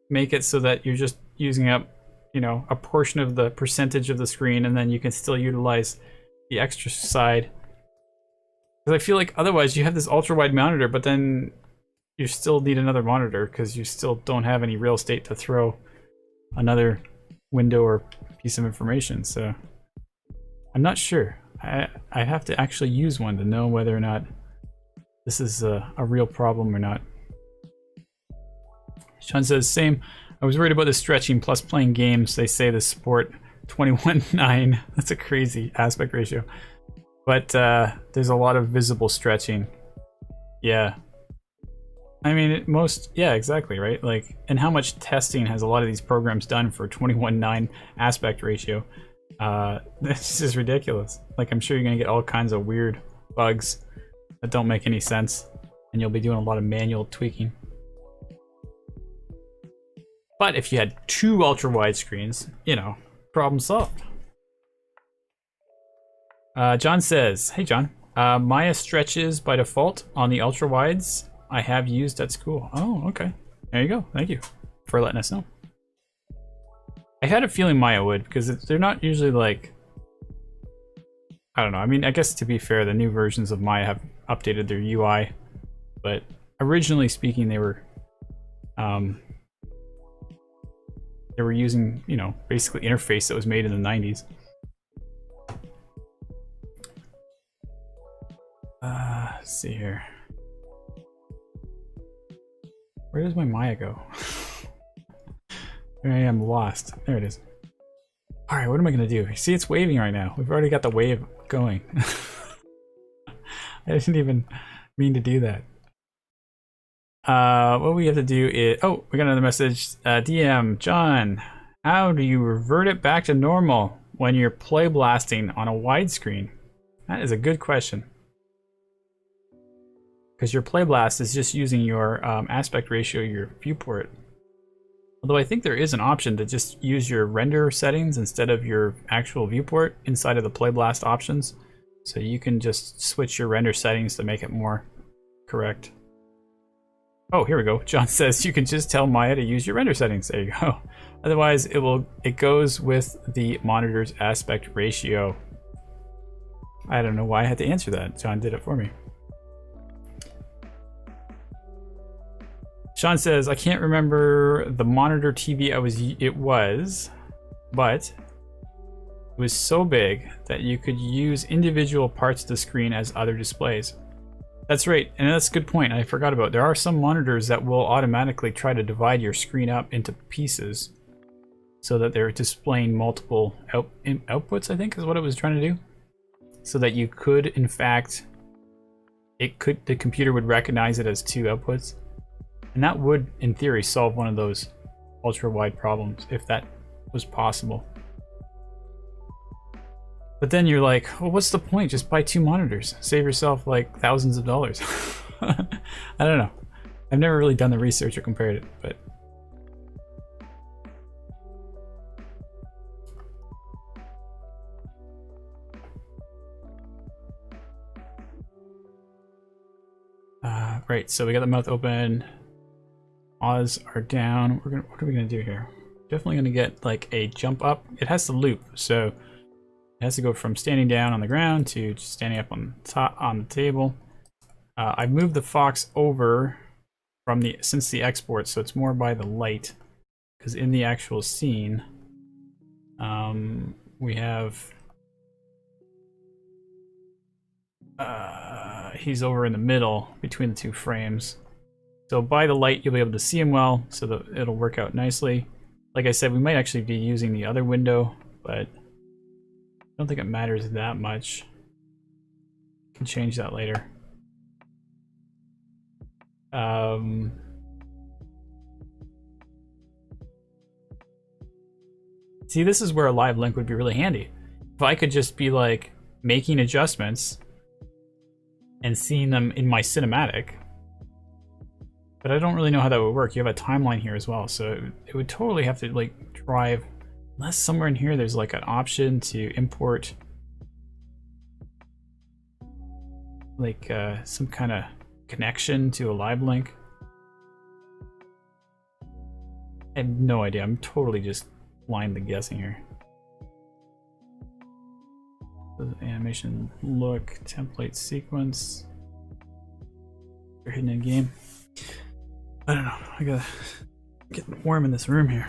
[SPEAKER 1] make it so that you're just using up, you know, a portion of the percentage of the screen and then you can still utilize the extra side? Because I feel like otherwise you have this ultra wide monitor, but then you still need another monitor because you still don't have any real estate to throw another window or piece of information. So I'm not sure. I have to actually use one to know whether or not this is a real problem or not. Sean says, same. I was worried about the stretching plus playing games. They say the sport 21:9. That's a crazy aspect ratio. But there's a lot of visible stretching. Yeah. I mean, yeah, exactly, right? Like, and how much testing has a lot of these programs done for 21:9 aspect ratio? This is ridiculous. Like, I'm sure you're gonna get all kinds of weird bugs that don't make any sense, and you'll be doing a lot of manual tweaking. But if you had 2 ultra wide screens, you know, problem solved. John says, hey John, Maya stretches by default on the ultra wides I have used at school. Oh, okay. There you go. Thank you for letting us know. I had a feeling Maya would, because they're not usually like, I don't know. I mean, I guess to be fair, the new versions of Maya have updated their UI, but originally speaking, they were using, you know, basically interface that was made in the 90s. Let's see here. Where does my Maya go? Here I am lost. There it is. All right, what am I gonna do? See, it's waving right now. We've already got the wave going. I didn't even mean to do that. What we have to do is, oh, we got another message. DM, John, how do you revert it back to normal when you're play blasting on a widescreen? That is a good question. Because your play blast is just using your aspect ratio, your viewport. Although I think there is an option to just use your render settings instead of your actual viewport inside of the play blast options. So you can just switch your render settings to make it more correct. Oh, here we go. John says you can just tell Maya to use your render settings. There you go. Otherwise, it goes with the monitor's aspect ratio. I don't know why I had to answer that. John did it for me. Sean says, I can't remember the monitor TV it was, but it was so big that you could use individual parts of the screen as other displays. That's right, and that's a good point I forgot about. There are some monitors that will automatically try to divide your screen up into pieces so that they're displaying multiple outputs, I think is what it was trying to do. So that you could, in fact, the computer would recognize it as 2 outputs. And that would, in theory, solve one of those ultra-wide problems, if that was possible. But then you're like, well, what's the point? Just buy 2 monitors. Save yourself, like, thousands of dollars. I don't know. I've never really done the research or compared it, but... right, so we got the mouth open. Oz are down. What are we gonna do here? Definitely gonna get like a jump up. It has to loop, so it has to go from standing down on the ground to just standing up on top on the table. I've moved the fox over from since the export, so it's more by the light, because in the actual scene, we have he's over in the middle between the two frames. So by the light, you'll be able to see him well, so that it'll work out nicely. Like I said, we might actually be using the other window, but I don't think it matters that much. Can change that later. See, this is where a live link would be really handy. If I could just be like making adjustments and seeing them in my cinematic, but I don't really know how that would work. You have a timeline here as well, so it would totally have to like drive, unless somewhere in here there's like an option to import like some kind of connection to a live link. I have no idea. I'm totally just blindly guessing here. Animation look, template sequence. You're hidden in game. I don't know. I gotta get warm in this room here.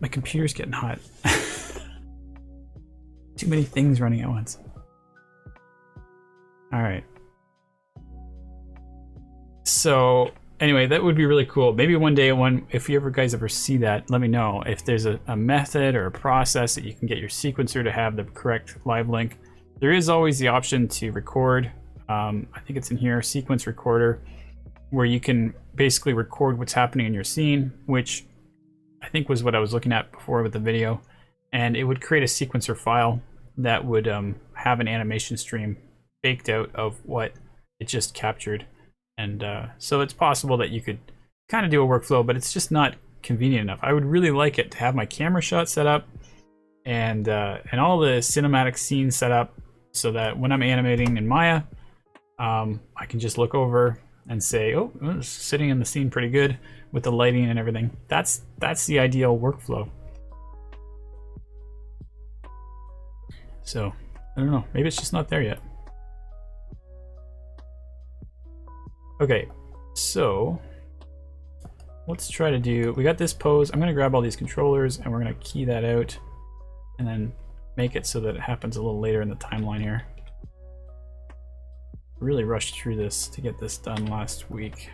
[SPEAKER 1] My computer's getting hot. Too many things running at once. All right. So anyway, that would be really cool. Maybe one day, if you guys ever see that, let me know if there's a method or a process that you can get your sequencer to have the correct live link. There is always the option to record. I think it's in here, sequence recorder, where you can basically record what's happening in your scene, which I think was what I was looking at before with the video. And it would create a sequencer file that would have an animation stream baked out of what it just captured. And so it's possible that you could kind of do a workflow, but it's just not convenient enough. I would really like it to have my camera shot set up and all the cinematic scenes set up so that when I'm animating in Maya, I can just look over and say, oh, it's sitting in the scene pretty good with the lighting and everything. That's the ideal workflow. So I don't know, maybe it's just not there yet. Okay, so let's try to do, we got this pose. I'm gonna grab all these controllers and we're gonna key that out and then make it so that it happens a little later in the timeline here. Really rushed through this to get this done last week.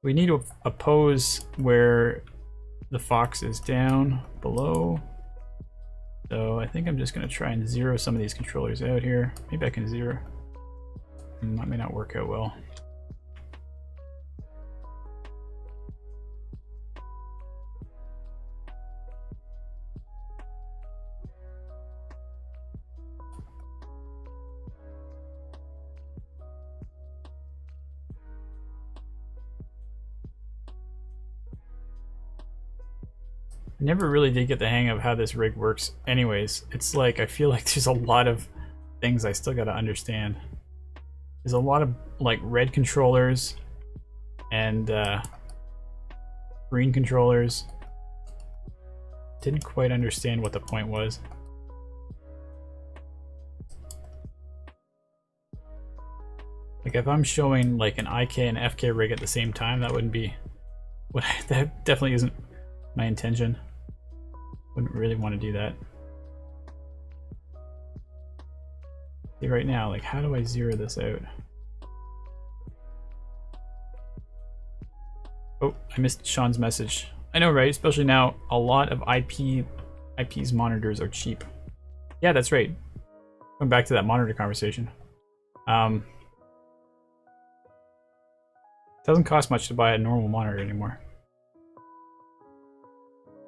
[SPEAKER 1] We need a pose where the fox is down below. So I think I'm just gonna try and zero some of these controllers out here. Maybe I can zero. That may not work out well. I never really did get the hang of how this rig works anyways. It's like, I feel like there's a lot of things I still gotta understand. There's a lot of like red controllers and green controllers. Didn't quite understand what the point was. Like if I'm showing like an IK and FK rig at the same time, that wouldn't be what that definitely isn't my intention. Wouldn't really want to do that. See right now, like how do I zero this out? Oh, I missed Sean's message. I know, right? Especially now, a lot of IP's monitors are cheap. Yeah, that's right. Going back to that monitor conversation. Doesn't cost much to buy a normal monitor anymore.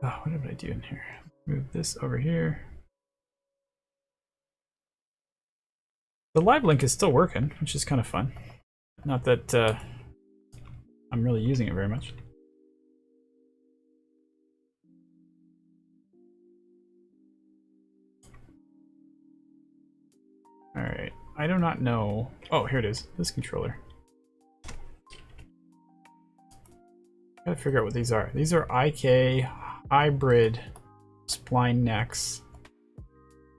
[SPEAKER 1] Oh, what did I do in here? Move this over here. The live link is still working, which is kind of fun. Not that I'm really using it very much. All right, I do not know. Oh, here it is, this controller. Gotta figure out what these are. These are IK hybrid spline necks.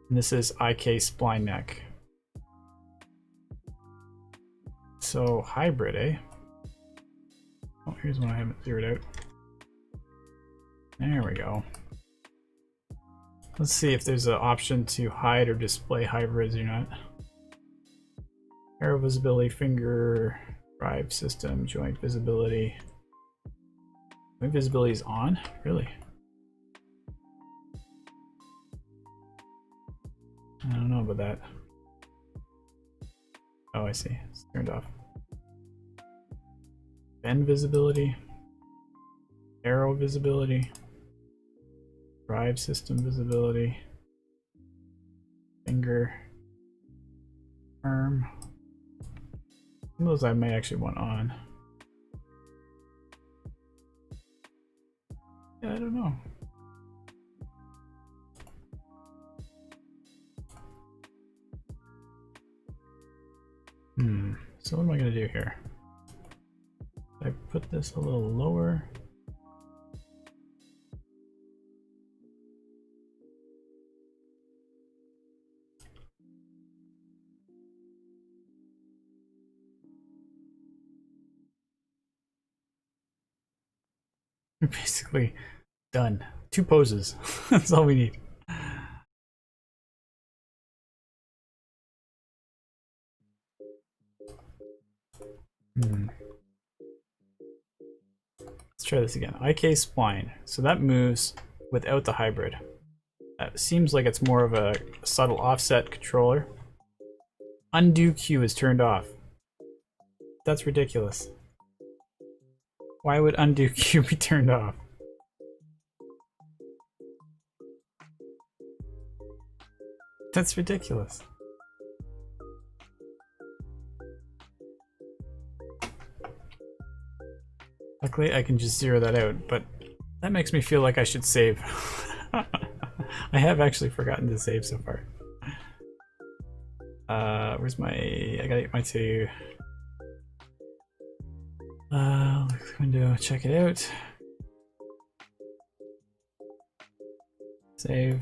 [SPEAKER 1] And this is IK spline neck. So hybrid, eh? Oh, here's one I haven't zeroed out. There we go. Let's see if there's an option to hide or display hybrids or not. Arrow visibility, finger, drive system, joint visibility. Joint visibility is on? Really? I don't know about that. Oh, I see. It's turned off. Bend visibility. Arrow visibility. Drive system visibility. Finger. Arm. Some of those I may actually want on. Yeah, I don't know. So what am I going to do here? I put this a little lower. We're basically done. 2 poses. That's all we need. Let's try this again. IK spline. So that moves without the hybrid. That seems like it's more of a subtle offset controller. Undo Q is turned off. That's ridiculous. Why would undo Q be turned off? That's ridiculous. Luckily, I can just zero that out, but that makes me feel like I should save. I have actually forgotten to save so far. Where's my... I gotta get my 2. Look at the window, check it out. Save.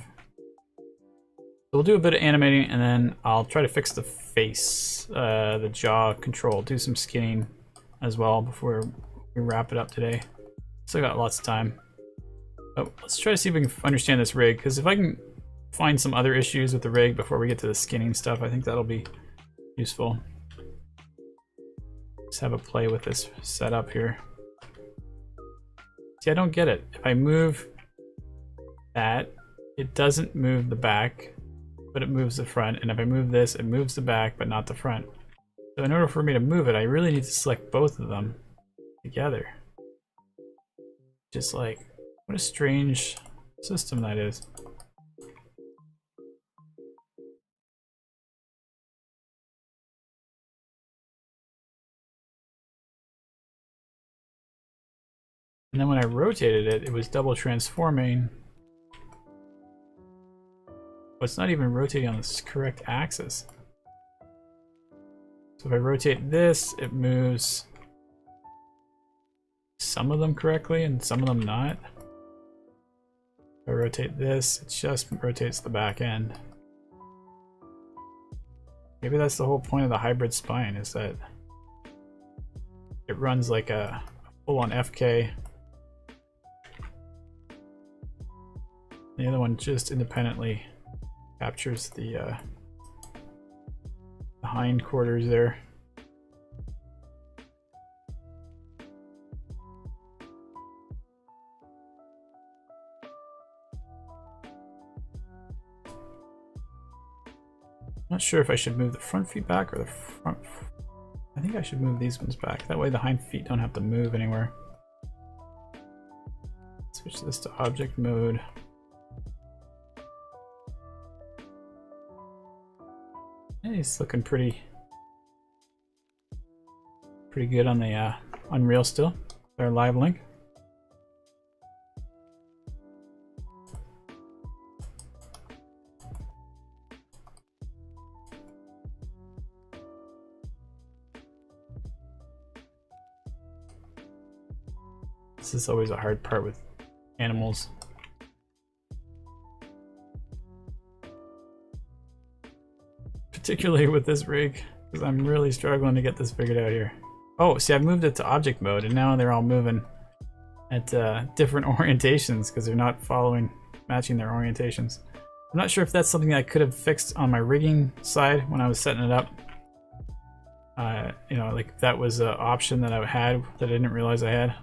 [SPEAKER 1] So we'll do a bit of animating and then I'll try to fix the face, the jaw control, do some skinning as well before we wrap it up today. Still got lots of time. Oh, let's try to see if we can understand this rig, because if I can find some other issues with the rig before we get to the skinning stuff, I think that'll be useful. Let's have a play with this setup here. See, I don't get it. If I move that, it doesn't move the back, but it moves the front. And if I move this, it moves the back, but not the front. So in order for me to move it, I really need to select both of them together. Just like, what a strange system that is. And then when I rotated it, it was double transforming. But it's not even rotating on this correct axis. So if I rotate this, it moves some of them correctly and some of them not. If I rotate this, it just rotates the back end. Maybe that's the whole point of the hybrid spine, is that it runs like a full-on FK. The other one just independently captures the hindquarters there. Not sure if I should move the front feet back or the front. I think I should move these ones back. That way the hind feet don't have to move anywhere. Switch this to object mode. And he's looking pretty good on the Unreal still. Our live link. This is always a hard part with animals. Particularly with this rig, because I'm really struggling to get this figured out here. Oh, see, I've moved it to object mode, and now they're all moving at different orientations because they're not matching their orientations. I'm not sure if that's something I could have fixed on my rigging side when I was setting it up. You know, like that was an option that I had that I didn't realize I had.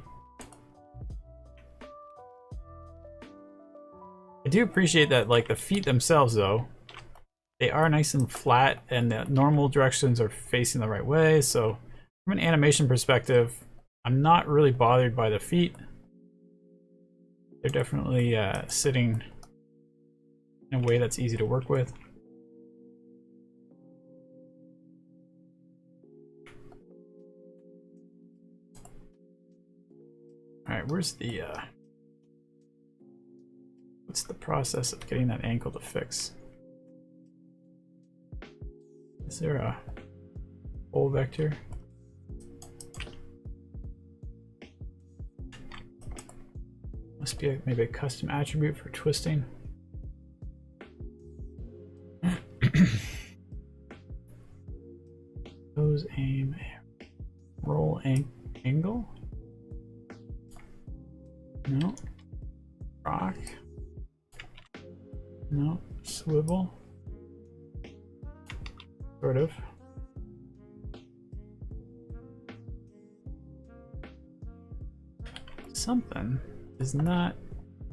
[SPEAKER 1] I do appreciate that, like the feet themselves though, they are nice and flat and the normal directions are facing the right way. So from an animation perspective, I'm not really bothered by the feet. They're definitely sitting in a way that's easy to work with. All right, where's the what's the process of getting that ankle to fix? Is there a pole vector? Must be maybe a custom attribute for twisting. Pose, aim, roll, angle. No. Rock. No. Swivel. Sort of. Something is not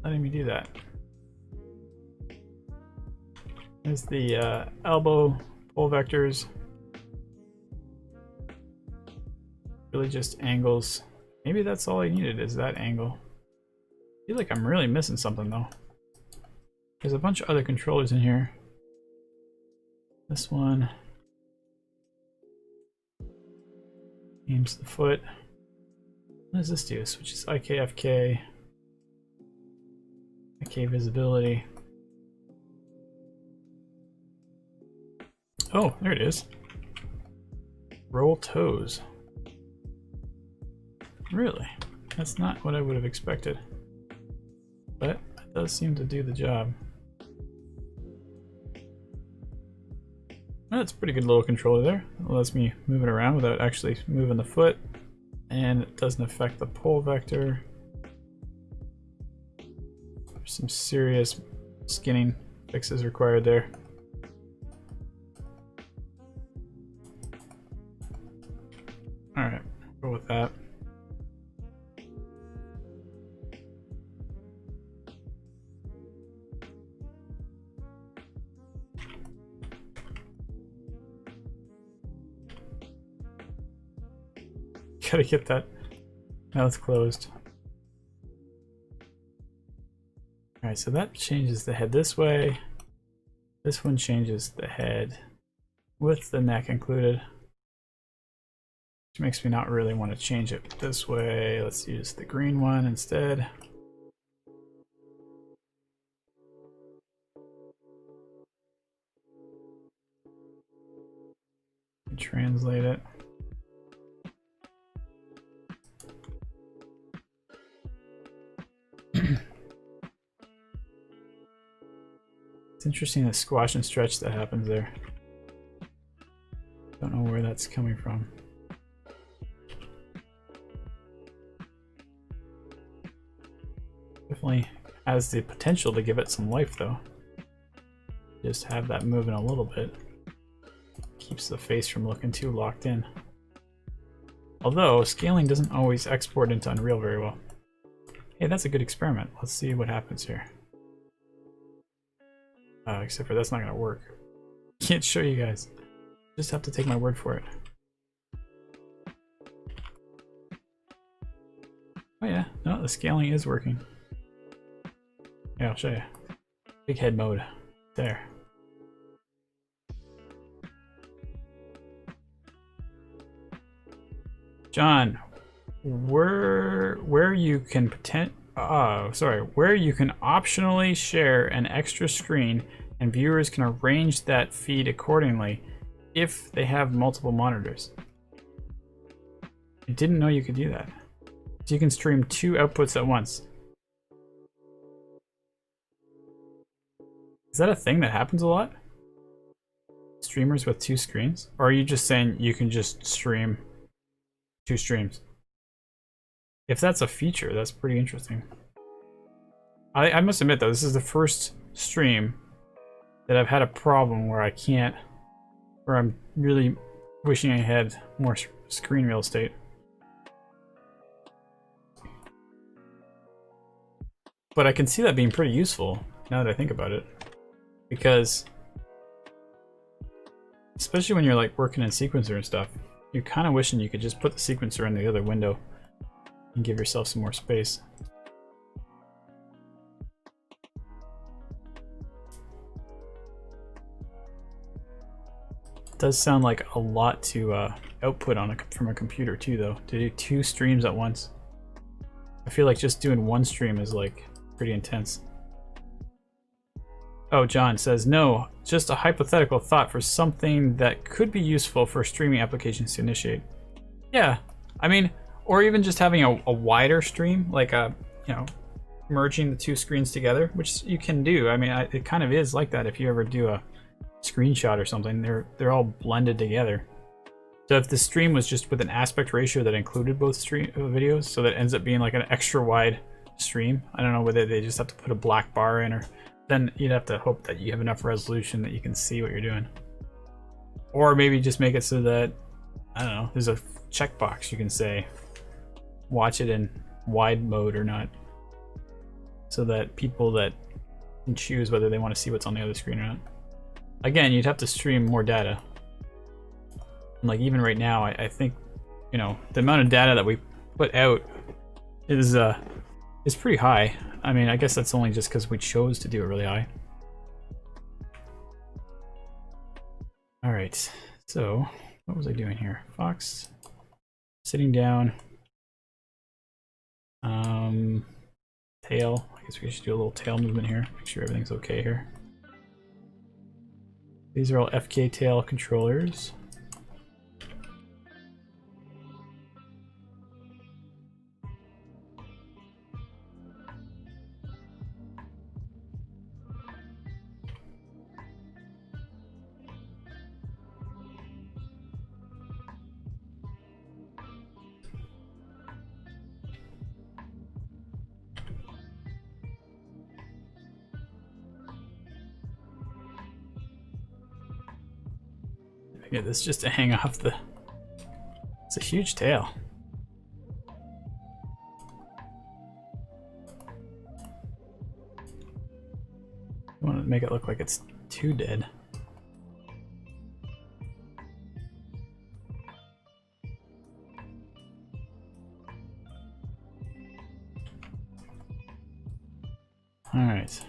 [SPEAKER 1] letting me do that. There's the elbow pole vectors. Really just angles. Maybe that's all I needed is that angle. I feel like I'm really missing something though. There's a bunch of other controllers in here. This one aims the foot. What does this do? Switches IKFK, IK visibility. Oh, there it is. Roll toes. Really? That's not what I would have expected. But it does seem to do the job. Well, that's a pretty good little controller there. It lets me move it around without actually moving the foot. And it doesn't affect the pole vector. There's some serious skinning fixes required there. Alright, go with that. Gotta get that mouth closed. Alright, so that changes the head this way. This one changes the head with the neck included. Which makes me not really want to change it this way. Let's use the green one instead. And translate it. It's interesting the squash and stretch that happens there. Don't know where that's coming from. Definitely has the potential to give it some life though. Just have that moving a little bit. Keeps the face from looking too locked in. Although scaling doesn't always export into Unreal very well. Hey, that's a good experiment. Let's see what happens here. Except for that's not gonna work. Can't show you guys. Just have to take my word for it. Oh yeah, no, the scaling is working. Yeah, I'll show you. Big head mode. There. John, where you can where you can optionally share an extra screen and viewers can arrange that feed accordingly if they have multiple monitors. I didn't know you could do that. So you can stream 2 outputs at once. Is that a thing that happens a lot? Streamers with 2 screens? Or are you just saying you can just stream 2 streams. If that's a feature, that's pretty interesting. I must admit though, this is the first stream that I've had a problem where I can't, where I'm really wishing I had more screen real estate. But I can see that being pretty useful now that I think about it, because especially when you're like working in sequencer and stuff, you're kind of wishing you could just put the sequencer in the other window and give yourself some more space. It does sound like a lot to output on from a computer too, though, to do 2 streams at once. I feel like just doing 1 stream is like pretty intense. Oh, John says, no, just a hypothetical thought for something that could be useful for streaming applications to initiate. Yeah, I mean, or even just having a wider stream, like a, you know, merging the 2 screens together, which you can do. I mean, it kind of is like that if you ever do a screenshot or something. They're all blended together. So if the stream was just with an aspect ratio that included both videos, so that it ends up being like an extra wide stream. I don't know whether they just have to put a black bar in, or then you'd have to hope that you have enough resolution that you can see what you're doing. Or maybe just make it so that, I don't know, there's a checkbox you can say watch it in wide mode or not, so that people that can choose whether they want to see what's on the other screen or not. Again, you'd have to stream more data. And like even right now, I think, you know, the amount of data that we put out is pretty high. I mean, I guess that's only just because we chose to do it really high. All right, so what was I doing here? Fox, sitting down. Tail, I guess we should do a little tail movement here. Make sure everything's okay here. These are all FK tail controllers. Get this just to hang off the... It's a huge tail. I want to make it look like it's too dead. All right.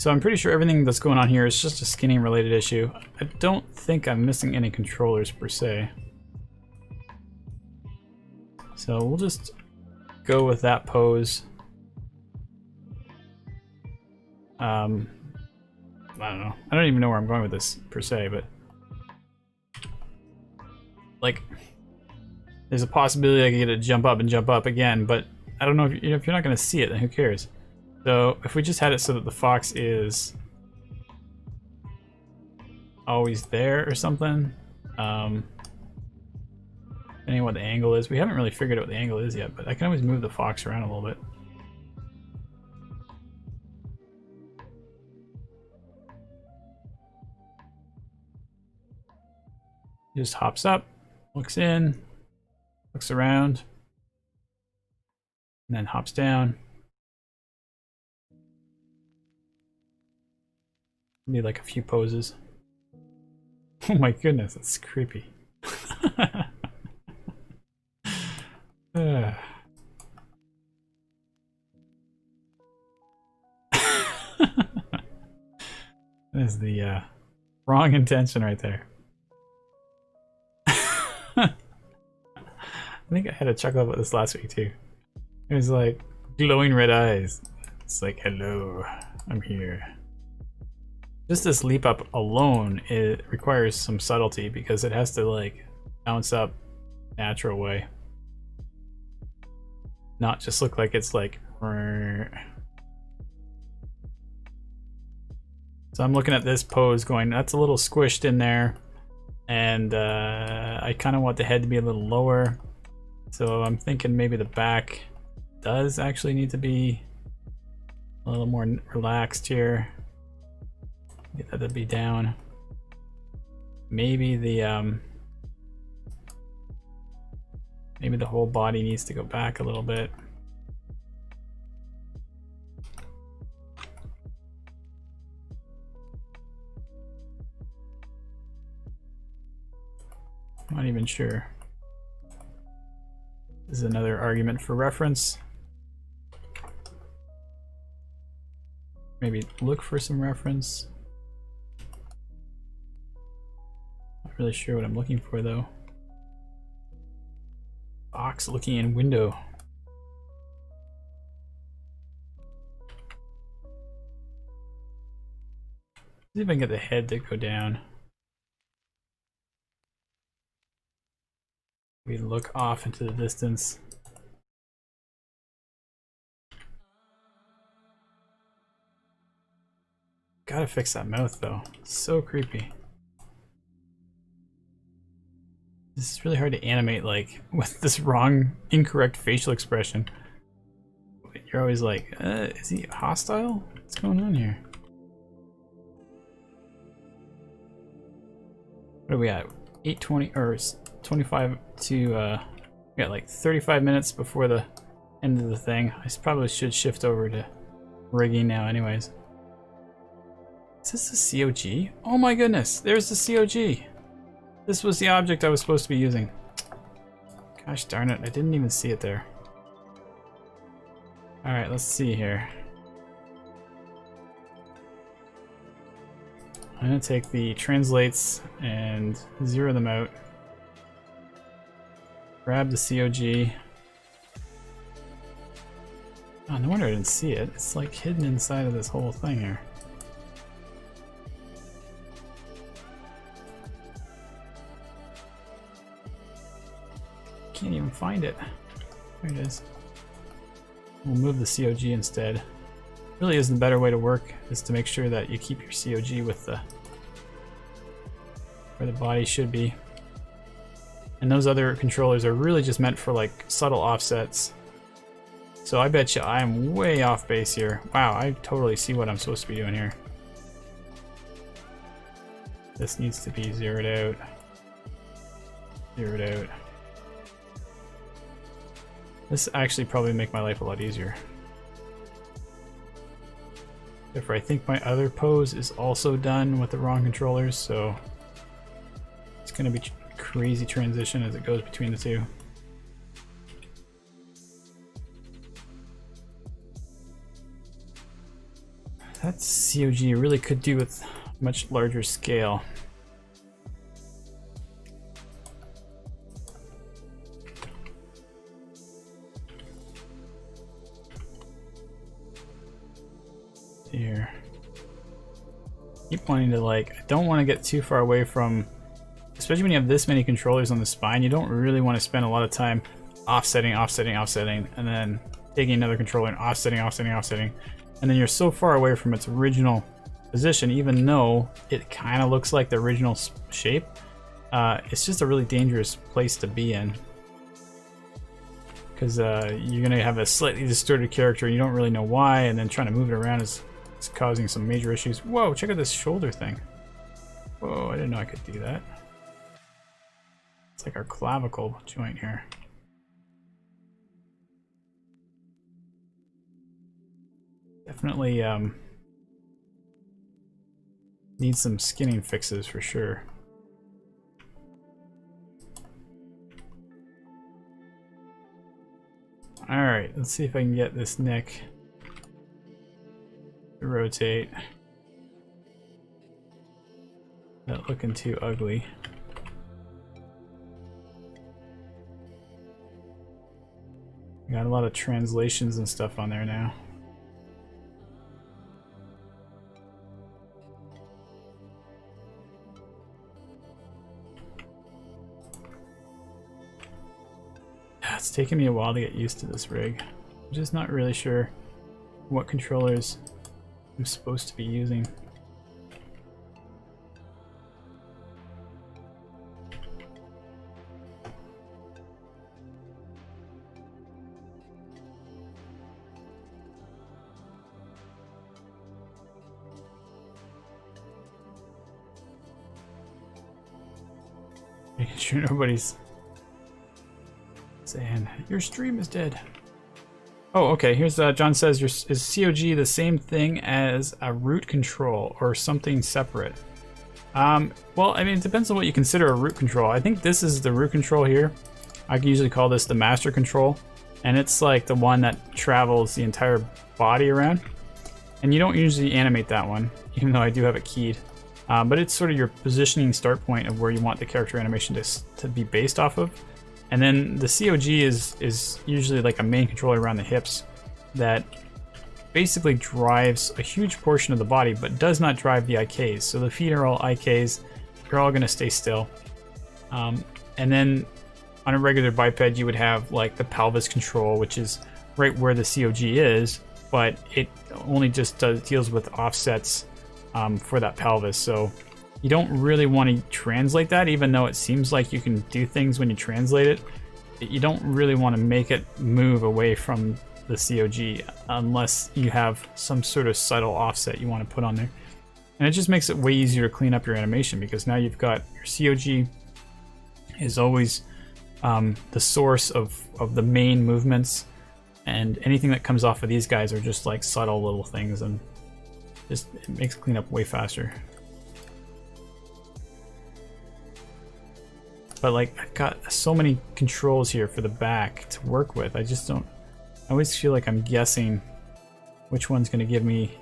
[SPEAKER 1] So I'm pretty sure everything that's going on here is just a skinning related issue. I don't think I'm missing any controllers per se. So we'll just go with that pose. I don't know. I don't even know where I'm going with this per se, but like there's a possibility I could get it to jump up and jump up again, but I don't know if you're not going to see it, then who cares? So if we just had it so that the fox is always there or something, depending on what the angle is. We haven't really figured out what the angle is yet, but I can always move the fox around a little bit. He just hops up, looks in, looks around, and then hops down. Need like a few poses. Oh my goodness, that's creepy. That is the wrong intention right there. I think I had a chuckle about this last week too. It was like glowing red eyes. It's like, hello, I'm here. Just this leap up alone, it requires some subtlety because it has to like bounce up natural way. Not just look like it's like... So I'm looking at this pose going, that's a little squished in there. And I kind of want the head to be a little lower. So I'm thinking maybe the back does actually need to be a little more relaxed here. Get that to be down. Maybe the whole body needs to go back a little bit. I'm not even sure. This is another argument for reference. Maybe look for some reference. Not really sure what I'm looking for though. Box looking in window. See if I can get the head to go down. We look off into the distance. Gotta fix that mouth though. It's so creepy. This is really hard to animate like with this wrong, incorrect facial expression. You're always like, is he hostile? What's going on here? What are we at? 8:20 or 25 to we got like 35 minutes before the end of the thing. I probably should shift over to rigging now anyways. Is this the COG? Oh my goodness, there's the COG. This was the object I was supposed to be using. Gosh darn it, I didn't even see it there. Alright, let's see here. I'm gonna take the translates and zero them out. Grab the COG. Oh, no wonder I didn't see it. It's like hidden inside of this whole thing here. Can't even find it. There it is. We'll move the COG instead. Really is the better way to work, is to make sure that you keep your COG with the where the body should be. And those other controllers are really just meant for like subtle offsets. So I bet you I am way off base here. Wow, I totally see what I'm supposed to be doing here. This needs to be zeroed out. Zeroed out. This actually probably make my life a lot easier. Therefore, I think my other pose is also done with the wrong controllers, so it's going to be crazy transition as it goes between the two. That COG really could do with much larger scale. Here. Keep wanting to like, I don't want to get too far away from, especially when you have this many controllers on the spine, you don't really want to spend a lot of time offsetting, and then taking another controller and offsetting, and then you're so far away from its original position, even though it kind of looks like the original shape. It's just a really dangerous place to be in, because you're going to have a slightly distorted character and you don't really know why, and then trying to move it around is causing some major issues. Whoa, check out this shoulder thing. Whoa, I didn't know I could do that. It's like our clavicle joint here. Definitely needs some skinning fixes for sure. Alright, let's see if I can get this neck to rotate. Not looking too ugly. Got a lot of translations and stuff on there now. It's taken me a while to get used to this rig. I'm just not really sure what controllers I'm supposed to be using. Making sure nobody's saying your stream is dead. Oh, okay. Here's John says, is COG the same thing as a root control or something separate? Well, I mean, it depends on what you consider a root control. I think this is the root control here. I usually call this the master control, and it's like the one that travels the entire body around. And you don't usually animate that one, even though I do have it keyed. But it's sort of your positioning start point of where you want the character animation to be based off of. And then the COG is usually like a main controller around the hips that basically drives a huge portion of the body, but does not drive the IKs. So the feet are all IKs. They're all going to stay still. And then on a regular biped, you would have like the pelvis control, which is right where the COG is, but it only just deals with offsets for that pelvis. So you don't really want to translate that, even though it seems like you can do things when you translate it. You don't really want to make it move away from the COG unless you have some sort of subtle offset you want to put on there. And it just makes it way easier to clean up your animation, because now you've got your COG is always the source of the main movements, and anything that comes off of these guys are just like subtle little things, and just it makes cleanup way faster. But like, I've got so many controls here for the back to work with. I just don't, I always feel like I'm guessing which one's going to give me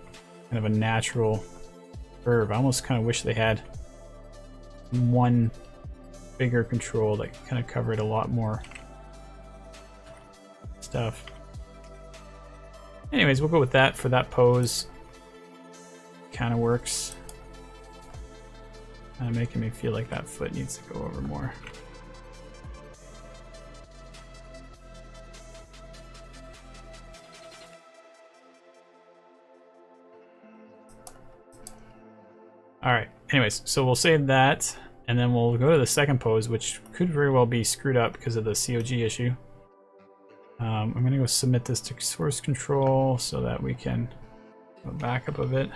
[SPEAKER 1] kind of a natural curve. I almost kind of wish they had one bigger control that kind of covered a lot more stuff. Anyways, we'll go with that for that pose. Kind of works. Kind of making me feel like that foot needs to go over more. Alright, anyways, so we'll save that, and then we'll go to the second pose, which could very well be screwed up because of the COG issue. I'm going to go submit this to source control so that we can go back up a bit.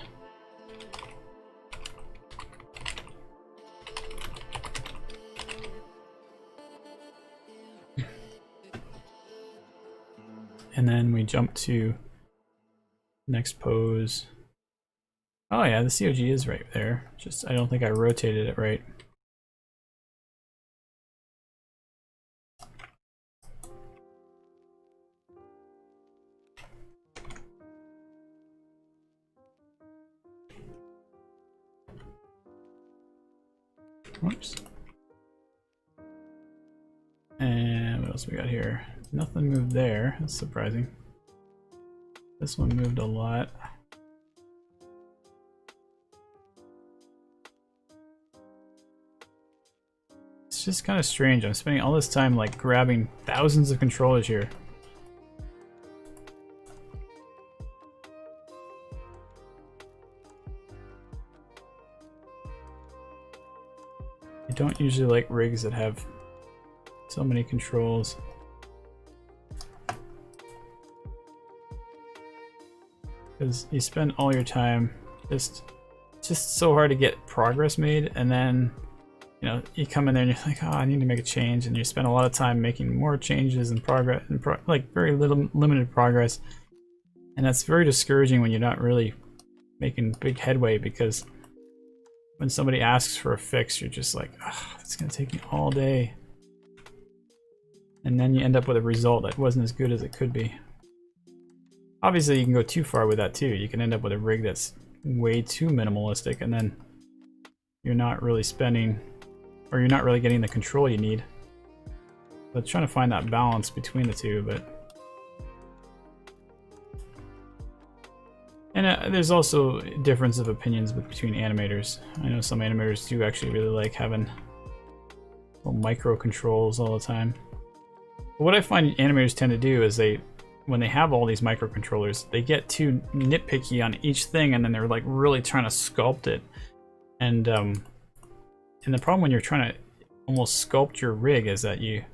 [SPEAKER 1] And then we jump to next pose. Oh yeah, the COG is right there. Just I don't think I rotated it right. Whoops. And what else we got here? Nothing moved there. That's surprising. This one moved a lot. It's just kind of strange. I'm spending all this time like grabbing thousands of controllers here. I don't usually like rigs that have so many controls. Because you spend all your time just so hard to get progress made, and then you know you come in there and you're like, oh, I need to make a change, and you spend a lot of time making more changes and progress, and like very little limited progress, and that's very discouraging when you're not really making big headway, because when somebody asks for a fix, you're just like, oh, it's gonna take me all day, and then you end up with a result that wasn't as good as it could be. Obviously, you can go too far with that too. You can end up with a rig that's way too minimalistic, and then you're not really spending, or you're not really getting the control you need. But trying to find that balance between the two, but... And there's also a difference of opinions between animators. I know some animators do actually really like having little micro controls all the time. But what I find animators tend to do is when they have all these microcontrollers, they get too nitpicky on each thing, and then they're like really trying to sculpt it. And the problem when you're trying to almost sculpt your rig is that you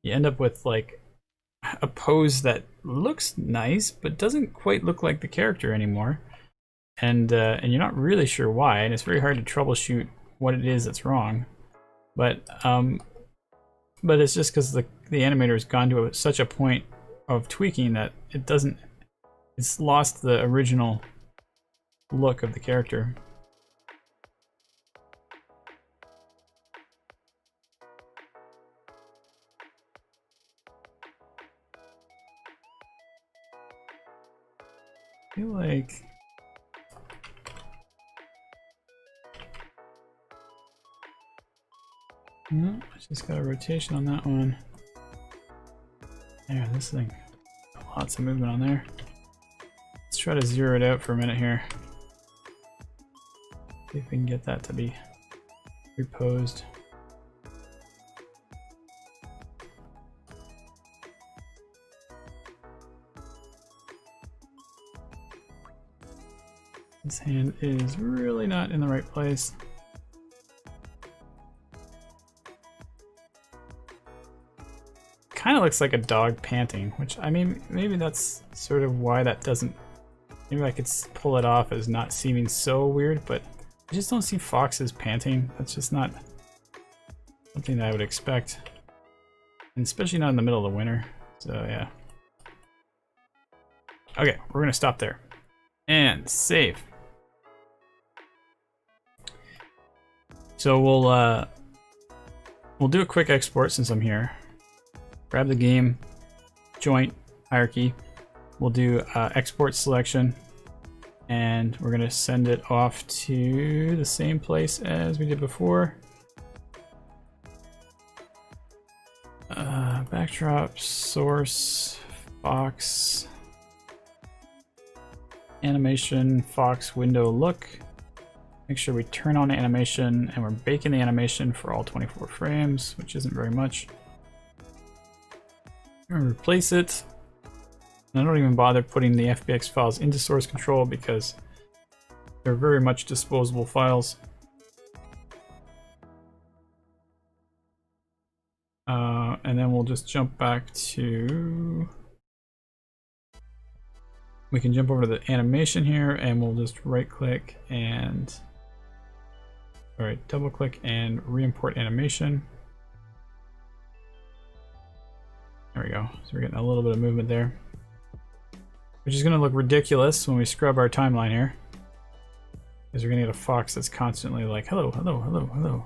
[SPEAKER 1] end up with like a pose that looks nice but doesn't quite look like the character anymore, and you're not really sure why, and it's very hard to troubleshoot what it is that's wrong. but it's just because the animator has gone to such a point of tweaking that it's lost the original look of the character. I feel like no, I just got a rotation on that one. There, this thing. Lots of movement on there. Let's try to zero it out for a minute here. See if we can get that to be reposed. This hand is really not in the right place. Kind of looks like a dog panting, which, I mean, maybe that's sort of why that doesn't... Maybe I could pull it off as not seeming so weird, but I just don't see foxes panting. That's just not something that I would expect. And especially not in the middle of the winter. So, yeah. Okay, we're going to stop there. And save. So we'll do a quick export since I'm here. Grab the game, joint, hierarchy. We'll do export selection, and we're gonna send it off to the same place as we did before. Backdrop, source, fox, animation, fox window look. Make sure we turn on animation, and we're baking the animation for all 24 frames, which isn't very much. I'm gonna replace it. And I don't even bother putting the FBX files into source control because they're very much disposable files. And then we'll just jump back to... We can jump over to the animation here, and we'll just right click and... Alright, double click and re-import animation. There we go. So we're getting a little bit of movement there. Which is going to look ridiculous when we scrub our timeline here. Because we're going to get a fox that's constantly like, hello, hello, hello, hello.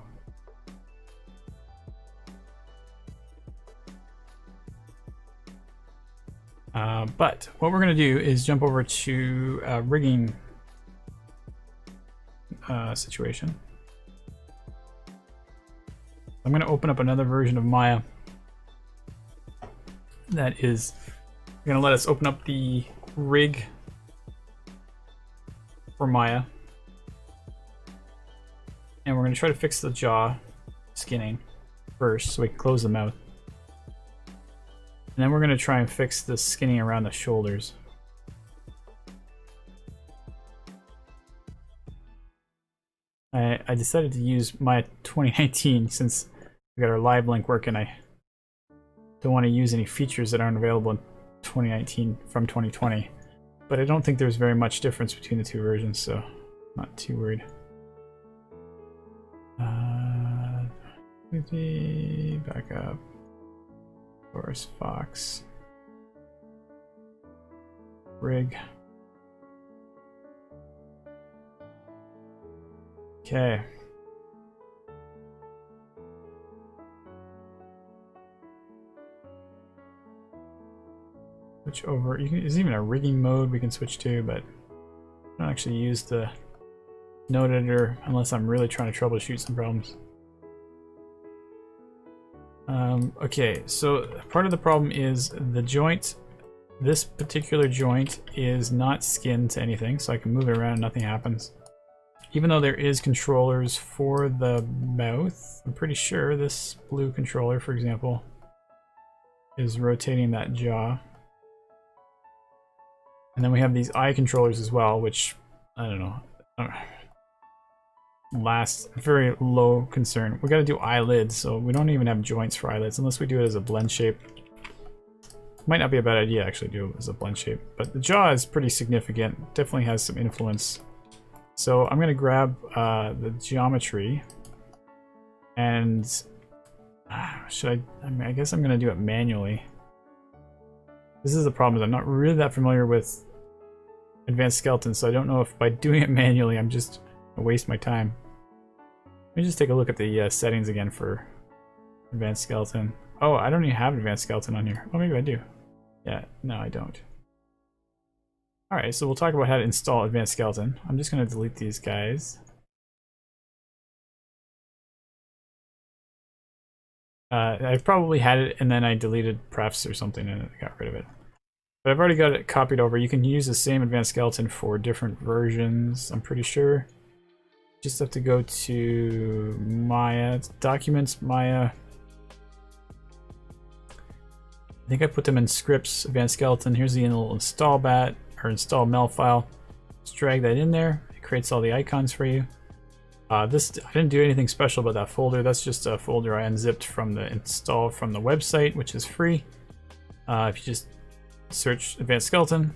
[SPEAKER 1] But what we're going to do is jump over to rigging situation. I'm going to open up another version of Maya. That is going to let us open up the rig for Maya. And we're going to try to fix the jaw skinning first so we can close the mouth. And then we're going to try and fix the skinning around the shoulders. I decided to use Maya 2019 since we got our live link working. I don't want to use any features that aren't available in 2019 from 2020, but I don't think there's very much difference between the two versions, so I'm not too worried. Back up. Source, fox, rig. Okay. Switch over. There's even a rigging mode we can switch to, but I don't actually use the node editor unless I'm really trying to troubleshoot some problems. Okay, so part of the problem is the joint. This particular joint is not skinned to anything, so I can move it around and nothing happens. Even though there is controllers for the mouth, I'm pretty sure this blue controller, for example, is rotating that jaw. And then we have these eye controllers as well, which, I don't know, last very low concern. We got to do eyelids, so we don't even have joints for eyelids unless we do it as a blend shape. Might not be a bad idea actually do it as a blend shape, but the jaw is pretty significant. Definitely has some influence. So I'm going to grab the geometry And should I mean, I guess I'm gonna do it manually. This is the problem, is I'm not really that familiar with advanced skeletons, so I don't know if by doing it manually I'm just gonna waste my time. Let me just take a look at the settings again for advanced skeleton. Oh, I don't even have advanced skeleton on here. Oh, maybe I do. Yeah, no, I don't. Alright, so we'll talk about how to install advanced skeleton. I'm just gonna delete these guys. I probably had it and then I deleted prefs or something and it got rid of it. But I've already got it copied over. You can use the same advanced skeleton for different versions, I'm pretty sure. Just have to go to Maya, Documents, Maya. I think I put them in scripts, advanced skeleton. Here's the little install bat or install mel file. Just drag that in there. It creates all the icons for you. I didn't do anything special about that folder. That's just a folder I unzipped from the install from the website, which is free. If you just search advanced skeleton,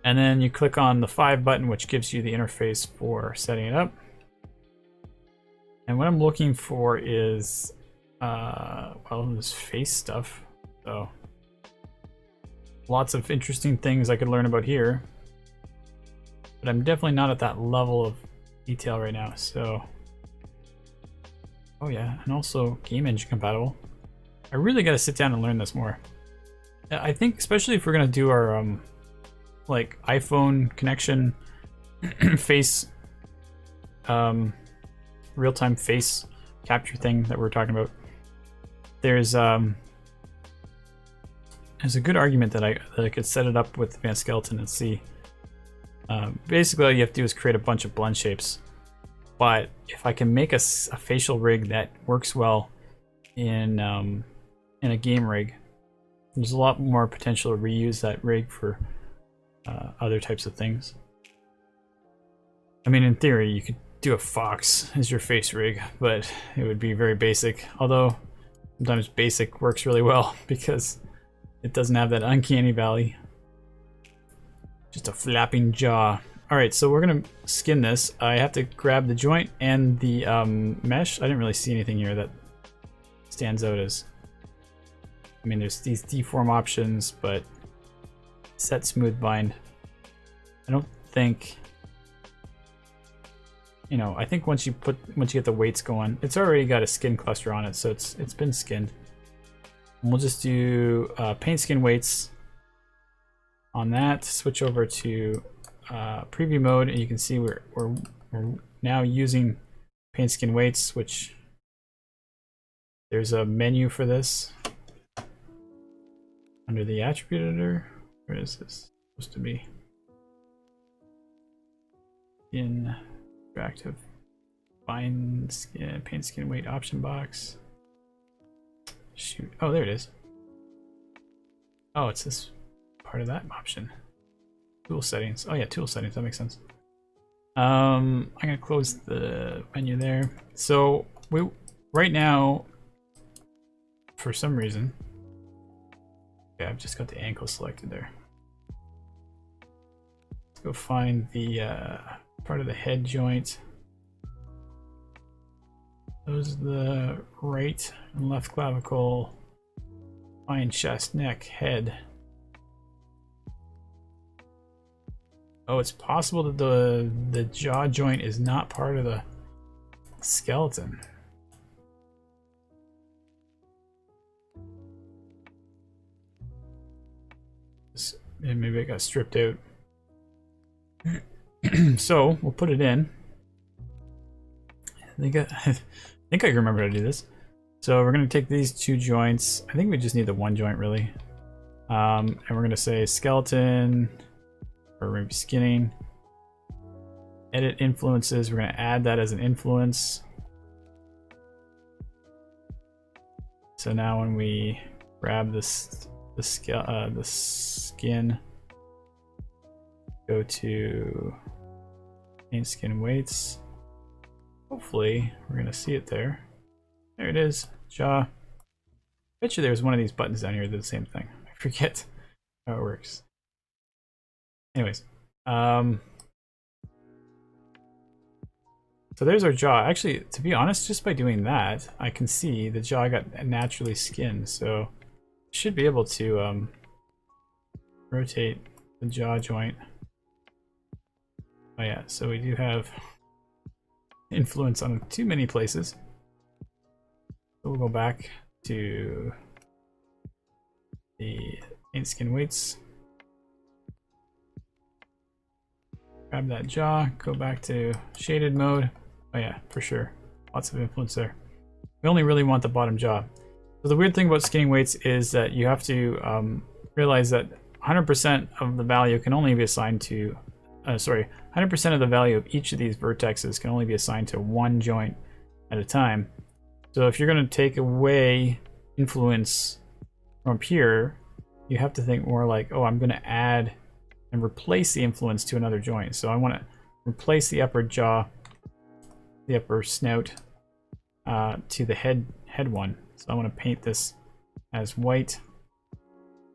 [SPEAKER 1] and then you click on the 5 button, which gives you the interface for setting it up. And what I'm looking for is, well, this face stuff. So lots of interesting things I could learn about here, but I'm definitely not at that level of detail right now. So, oh yeah, and also game engine compatible. I really got to sit down and learn this more. I think especially if we're gonna do our like iPhone connection face real-time face capture thing that we're talking about. There's a good argument that I could set it up with advanced skeleton and see. Basically all you have to do is create a bunch of blend shapes, but if I can make a facial rig that works well in a game rig, there's a lot more potential to reuse that rig for other types of things. I mean, in theory you could do a fox as your face rig, but it would be very basic, although sometimes basic works really well because it doesn't have that uncanny valley. Just a flapping jaw. Alright, so we're gonna skin this. I have to grab the joint and the mesh. I didn't really see anything here that stands out as... I mean, there's these deform options, but set smooth bind. I don't think... You know, I think once you get the weights going, it's already got a skin cluster on it, so it's been skinned. And we'll just do paint skin weights on that. Switch over to preview mode, and you can see we're now using paint skin weights, which there's a menu for this under the attribute editor. Where is this supposed to be? In interactive bind skin, paint skin weight option box. Shoot. Oh, there it is. Oh, it's this part of that option. Tool settings. Oh yeah, tool settings. That makes sense. I'm gonna close the menu there. So we right now, for some reason, yeah, I've just got the ankle selected there. Let's go find the part of the head joint. Those are the right and left clavicle, spine, chest, neck, head. Oh, it's possible that the jaw joint is not part of the skeleton. Maybe it got stripped out. So we'll put it in. I think I remember how to do this. So we're gonna take these two joints. I think we just need the one joint really. And we're gonna say skeleton, or maybe skinning. Edit influences. We're gonna add that as an influence. So now when we grab the skin, go to paint skin weights. Hopefully we're gonna see it there. There it is, jaw. Bet you there's one of these buttons down here that do the same thing. I forget how it works. Anyways, So there's our jaw. Actually, to be honest, just by doing that, I can see the jaw got naturally skinned. So should be able to rotate the jaw joint. Oh yeah, so we do have influence on too many places. So we'll go back to the paint skin weights. Grab that jaw, go back to shaded mode. Oh yeah, for sure. Lots of influence there. We only really want the bottom jaw. So the weird thing about skinning weights is that you have to realize that 100% of the value can only be assigned to, 100% of the value of each of these vertexes can only be assigned to one joint at a time. So if you're going to take away influence from here, you have to think more like, oh, I'm going to add and replace the influence to another joint. So I want to replace the upper jaw, the upper snout, to the head one. So I want to paint this as white,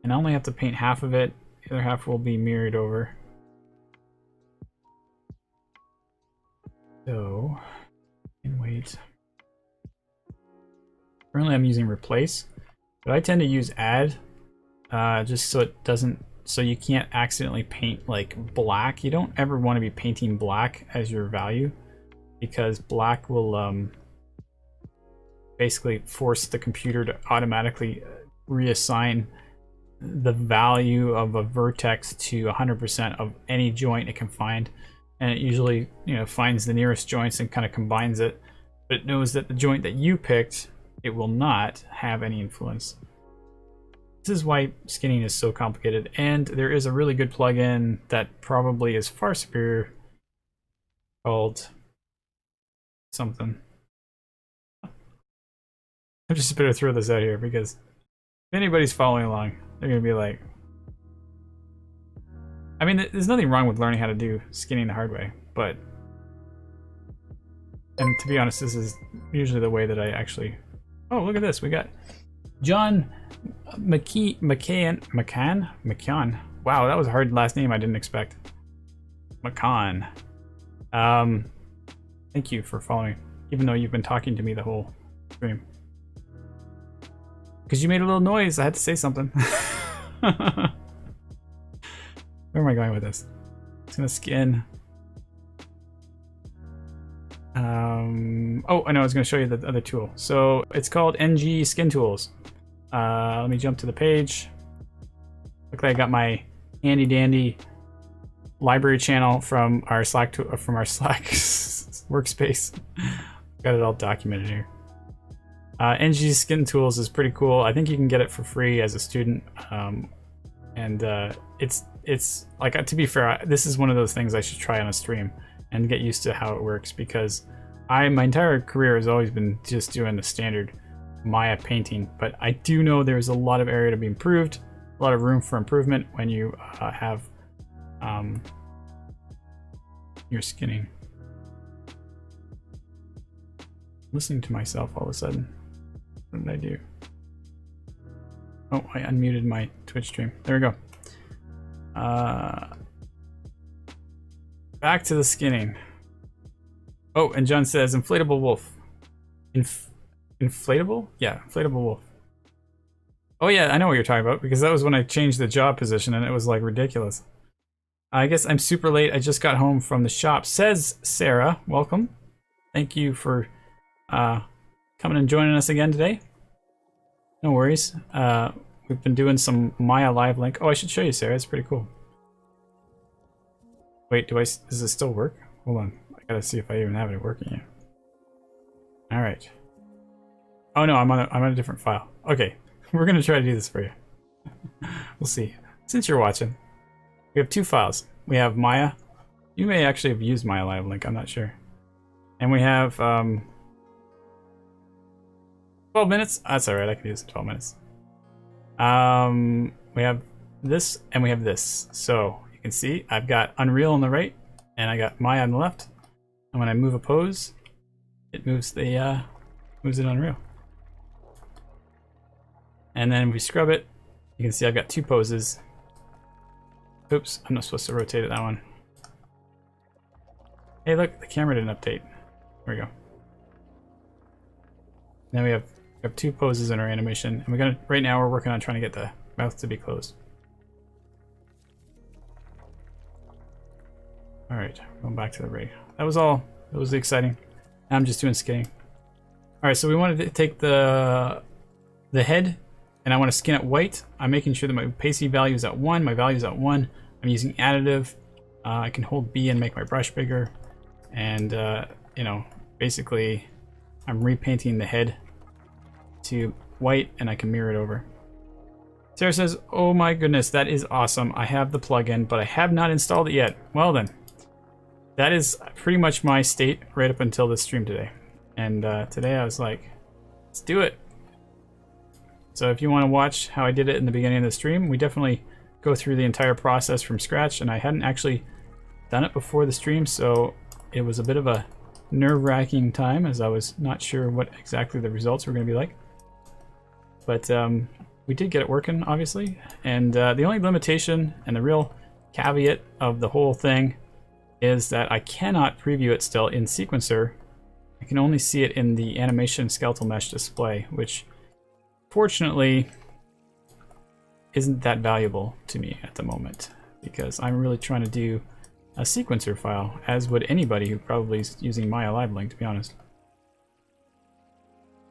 [SPEAKER 1] and I only have to paint half of it. The other half will be mirrored over. So, and wait. Currently I'm using replace, but I tend to use add, just so it doesn't, so you can't accidentally paint like black. You don't ever want to be painting black as your value, because black will basically force the computer to automatically reassign the value of a vertex to 100% of any joint it can find, and it usually, you know, finds the nearest joints and kind of combines it, but it knows that the joint that you picked, it will not have any influence. This is why skinning is so complicated, and there is a really good plugin that probably is far superior called something. I'm just better throw this out here, because if anybody's following along, they're gonna be like, I mean, there's nothing wrong with learning how to do skinning the hard way, but, and to be honest, this is usually the way that I actually, oh, look at this, we got John McCann. Wow, that was a hard last name I didn't expect. McCann. Thank you for following, even though you've been talking to me the whole stream. Because you made a little noise, I had to say something. Where am I going with this? It's gonna skin. Oh, I know, I was gonna show you the other tool. So it's called NG Skin Tools. Let me jump to the page. Look like I got my handy dandy library channel from our Slack workspace. Got it all documented here. NG Skin Tools is pretty cool. I think you can get it for free as a student, and it's like, to be fair, this is one of those things I should try on a stream and get used to how it works, because my entire career has always been just doing the standard Maya painting, but I do know there's a lot of area to be improved, a lot of room for improvement when you have your skinning. Listening to myself all of a sudden. What did I do? Oh, I unmuted my Twitch stream. There we go. Back to the skinning. Oh, and John says inflatable wolf. Inflatable? Yeah, inflatable wolf. Oh yeah, I know what you're talking about, because that was when I changed the job position and it was like ridiculous. I guess I'm super late. I just got home from the shop, says Sarah. Welcome. Thank you for coming and joining us again today. No worries. We've been doing some Maya Live Link. Oh, I should show you, Sarah. It's pretty cool. Wait, does this still work? Hold on. I gotta see if I even have it working yet. All right. Oh no, I'm on a different file. Okay, we're gonna try to do this for you. We'll see. Since you're watching, we have two files. We have Maya. You may actually have used Maya Live Link. I'm not sure. And we have 12 minutes. That's all right. I can use 12 minutes. We have this and we have this. So you can see I've got Unreal on the right and I got Maya on the left. And when I move a pose, it moves the moves it Unreal. And then if we scrub it, you can see I've got two poses. Oops, I'm not supposed to rotate it that one. Hey look, the camera didn't update. There we go. Now we have 2 poses in our animation, and right now we're working on trying to get the mouth to be closed. All right, going back to the rig. That was all. That was exciting. Now I'm just doing skinning. All right, so we wanted to take the head, and I want to skin it white. I'm making sure that my opacity value is at 1. My value is at 1. I'm using additive. I can hold B and make my brush bigger, and you know, basically, I'm repainting the head to white, and I can mirror it over. Sarah says, "Oh my goodness, that is awesome! I have the plugin, but I have not installed it yet." Well then. That is pretty much my state right up until this stream today. And today I was like, let's do it. So if you want to watch how I did it in the beginning of the stream, we definitely go through the entire process from scratch. And I hadn't actually done it before the stream, so it was a bit of a nerve-wracking time as I was not sure what exactly the results were going to be like. But we did get it working, obviously. And the only limitation and the real caveat of the whole thing is that I cannot preview it still in Sequencer. I can only see it in the animation skeletal mesh display, which fortunately isn't that valuable to me at the moment, because I'm really trying to do a Sequencer file, as would anybody who probably is using my Alive Link, to be honest.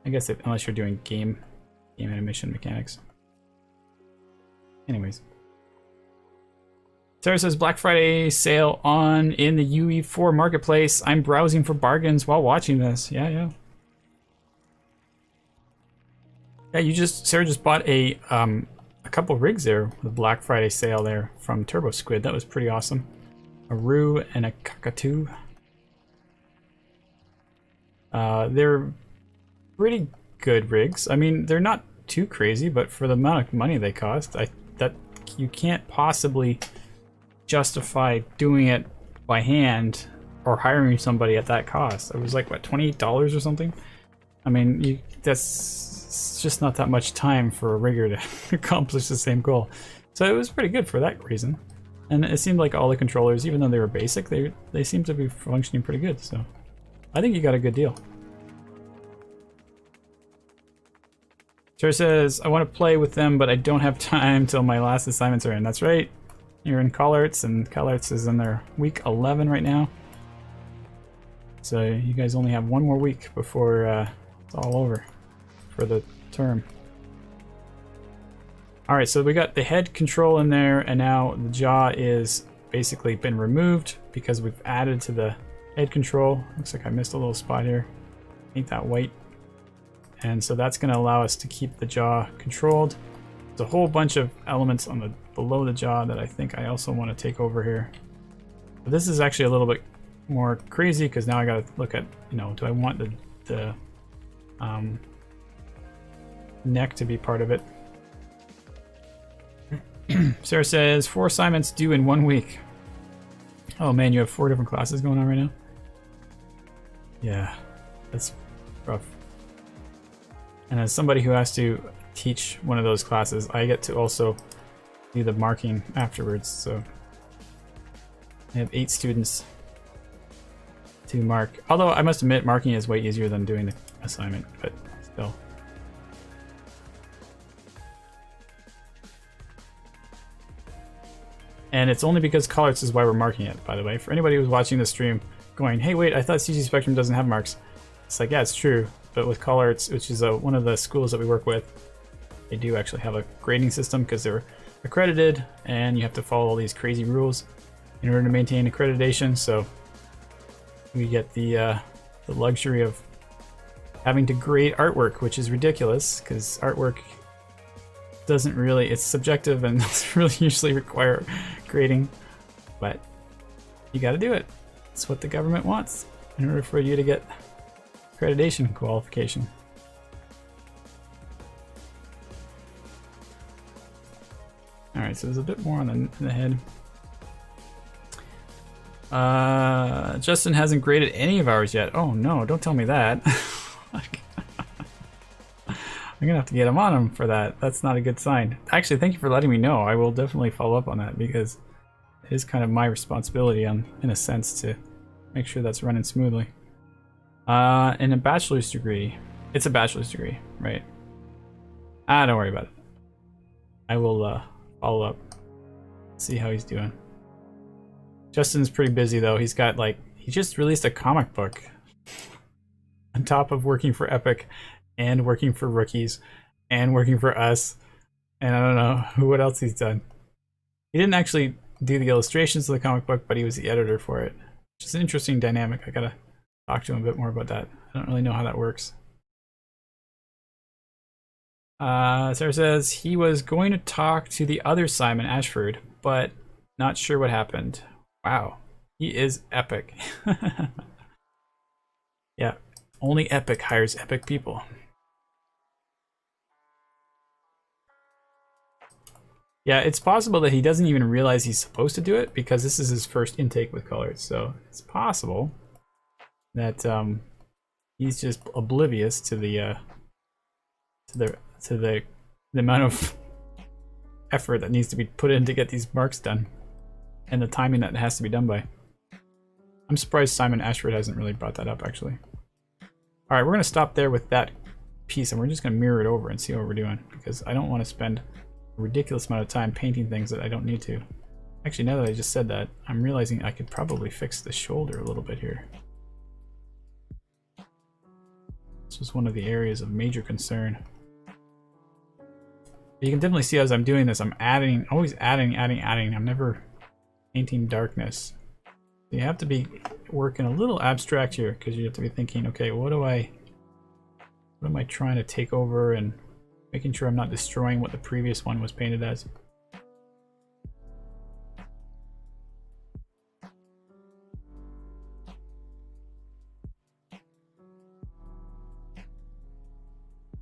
[SPEAKER 1] I guess unless you're doing game animation mechanics. Anyways. Sarah says, Black Friday sale on in the UE4 marketplace. I'm browsing for bargains while watching this. Yeah. Yeah, Sarah just bought a couple rigs there with the Black Friday sale there from Turbo Squid. That was pretty awesome. A Roo and a Cockatoo. They're pretty good rigs. I mean, they're not too crazy, but for the amount of money they cost, that you can't possibly justify doing it by hand or hiring somebody at that cost. It was like, what, $28 or something? I mean, that's just not that much time for a rigger to accomplish the same goal. So it was pretty good for that reason. And it seemed like all the controllers, even though they were basic, they seemed to be functioning pretty good. So I think you got a good deal. Sarah says, I want to play with them, but I don't have time till my last assignments are in. That's right. You're in CalArts, and CalArts is in their week 11 right now. So you guys only have 1 more week before it's all over for the term. Alright, so we got the head control in there, and now the jaw is basically been removed because we've added to the head control. Looks like I missed a little spot here. Paint that white. And so that's going to allow us to keep the jaw controlled. There's a whole bunch of elements on the below the jaw that I think I also want to take over here. But this is actually a little bit more crazy because now I got to look at, you know, do I want the neck to be part of it? Sarah says 4 assignments due in 1 week. Oh man, you have 4 different classes going on right now? Yeah, that's rough. And as somebody who has to teach one of those classes, I get to also do the marking afterwards. So I have 8 students to mark. Although I must admit, marking is way easier than doing the assignment, but still. And it's only because CalArts is why we're marking it, by the way. For anybody who's watching the stream going, hey, wait, I thought CG Spectrum doesn't have marks. It's like, yeah, it's true. But with CalArts, which is one of the schools that we work with, they do actually have a grading system because they're accredited, and you have to follow all these crazy rules in order to maintain accreditation. So we get the luxury of having to grade artwork, which is ridiculous because artwork doesn't really, it's subjective and doesn't really usually require grading, but you got to do it. It's what the government wants in order for you to get accreditation qualification. All right, so there's a bit more on the head. Justin hasn't graded any of ours yet. Oh no, don't tell me that. I'm gonna have to get him on him for that. That's not a good sign. Actually, thank you for letting me know. I will definitely follow up on that because it is kind of my responsibility in a sense to make sure that's running smoothly. In a bachelor's degree. It's a bachelor's degree, right? Don't worry about it. I will follow up. See how he's doing. Justin's pretty busy though. He's got like, he just released a comic book on top of working for Epic and working for Rookies and working for us. And I don't know what else he's done. He didn't actually do the illustrations of the comic book, but he was the editor for it. Which is an interesting dynamic. I gotta talk to him a bit more about that. I don't really know how that works. Sarah says he was going to talk to the other Simon Ashford, but not sure what happened. Wow, he is epic. Yeah, only Epic hires epic people. Yeah, it's possible that he doesn't even realize he's supposed to do it because this is his first intake with colors. So it's possible that he's just oblivious to the amount of effort that needs to be put in to get these marks done and the timing that it has to be done by. I'm surprised Simon Ashford hasn't really brought that up actually. All right, we're gonna stop there with that piece and we're just gonna mirror it over and see what we're doing because I don't want to spend a ridiculous amount of time painting things that I don't need to. Actually, now that I just said that, I'm realizing I could probably fix the shoulder a little bit here. This was one of the areas of major concern. You can definitely see as I'm doing this, I'm adding, always adding. I'm never painting darkness. You have to be working a little abstract here because you have to be thinking, okay, what am I trying to take over and making sure I'm not destroying what the previous one was painted as.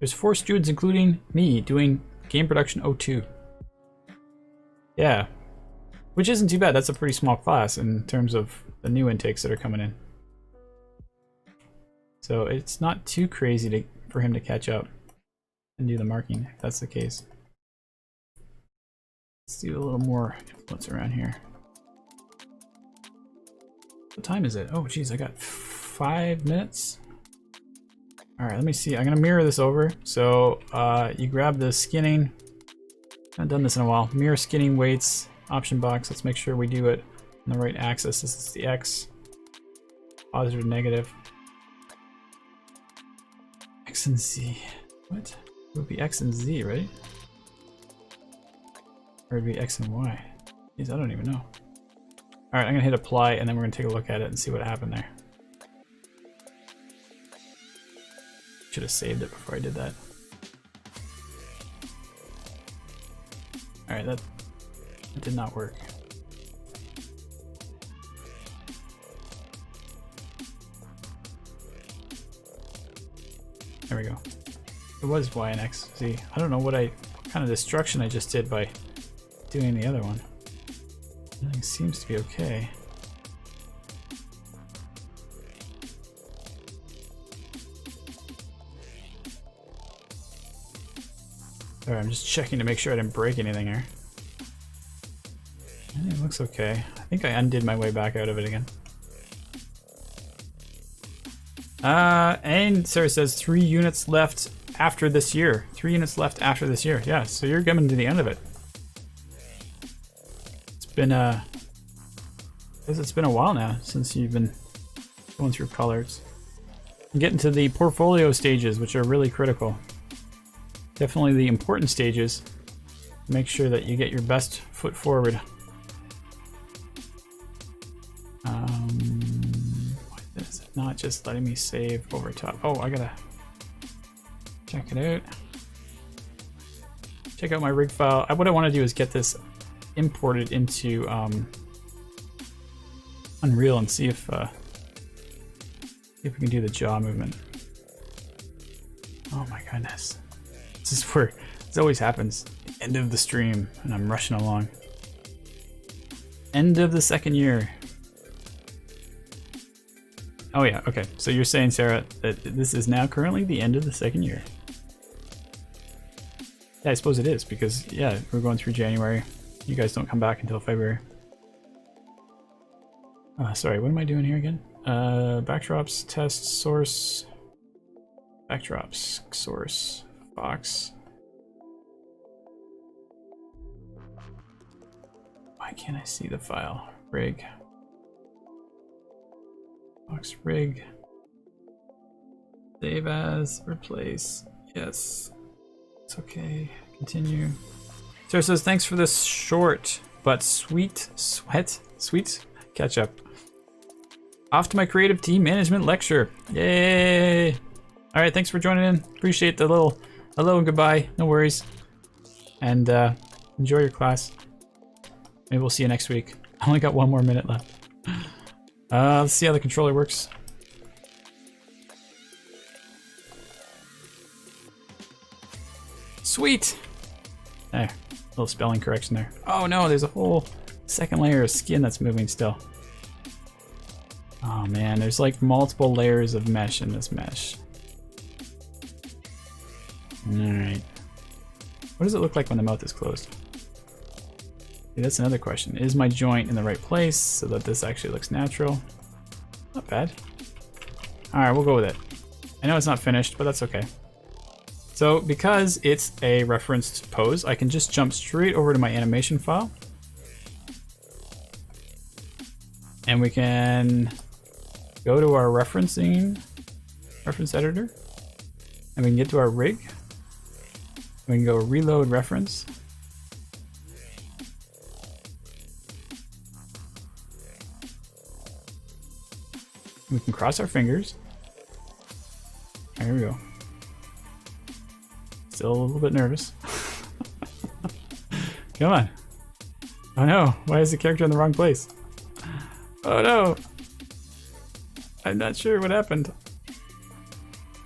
[SPEAKER 1] There's 4 students, including me, doing game production 02. Yeah, which isn't too bad. That's a pretty small class in terms of the new intakes that are coming in. So it's not too crazy for him to catch up and do the marking, if that's the case. Let's do a little more influence around here. What time is it? Oh geez, I got 5 minutes. Alright, let me see. I'm gonna mirror this over. So you grab the skinning. I haven't done this in a while. Mirror skinning weights, option box. Let's make sure we do it on the right axis. This is the X. Positive, negative. X and Z. What? It would be X and Z, right? Or it'd be X and Y. Jeez, I don't even know. Alright, I'm gonna hit apply and then we're gonna take a look at it and see what happened there. Should have saved it before I did that. Alright, that did not work. There we go. It was Y and X. See, I don't know what kind of destruction I just did by doing the other one. Everything seems to be okay. Alright, I'm just checking to make sure I didn't break anything here. It looks okay. I think I undid my way back out of it again. And Sarah says 3 units left after this year. 3 units left after this year. Yeah, so you're coming to the end of it. It's been I guess it's been a while now since you've been going through colors. I'm getting to the portfolio stages, which are really critical. Definitely the important stages. Make sure that you get your best foot forward. Why is it not just letting me save over top? Oh, I gotta check it out. Check out my rig file. What I want to do is get this imported into Unreal and see if we can do the jaw movement. Oh my goodness. This is where this always happens. End of the stream, and I'm rushing along. End of the 2nd year. Oh yeah, okay. So you're saying, Sarah, that this is now currently the end of the 2nd year. Yeah, I suppose it is, because yeah, we're going through January. You guys don't come back until February. Sorry, what am I doing here again? Backdrops, test, source, backdrops, source, box. Why can't I see the file? Rig. Box rig. Save as, replace. Yes. It's okay. Continue. Sarah says, thanks for this short but sweet catch up. Off to my creative team management lecture. Yay! All right, thanks for joining in. Appreciate the little hello and goodbye. No worries. And enjoy your class. Maybe we'll see you next week. I only got 1 more minute left. Let's see how the controller works. Sweet! There, little spelling correction there. Oh no, there's a whole second layer of skin that's moving still. Oh man, there's like multiple layers of mesh in this mesh. Alright. What does it look like when the mouth is closed? See, that's another question. Is my joint in the right place so that this actually looks natural? Not bad. Alright, we'll go with it. I know it's not finished, but that's okay. So because it's a referenced pose, I can just jump straight over to my animation file. And we can go to our reference editor. And we can get to our rig. We can go reload reference. We can cross our fingers. There we go. Still a little bit nervous. Come on. Oh no, why is the character in the wrong place? Oh no. I'm not sure what happened.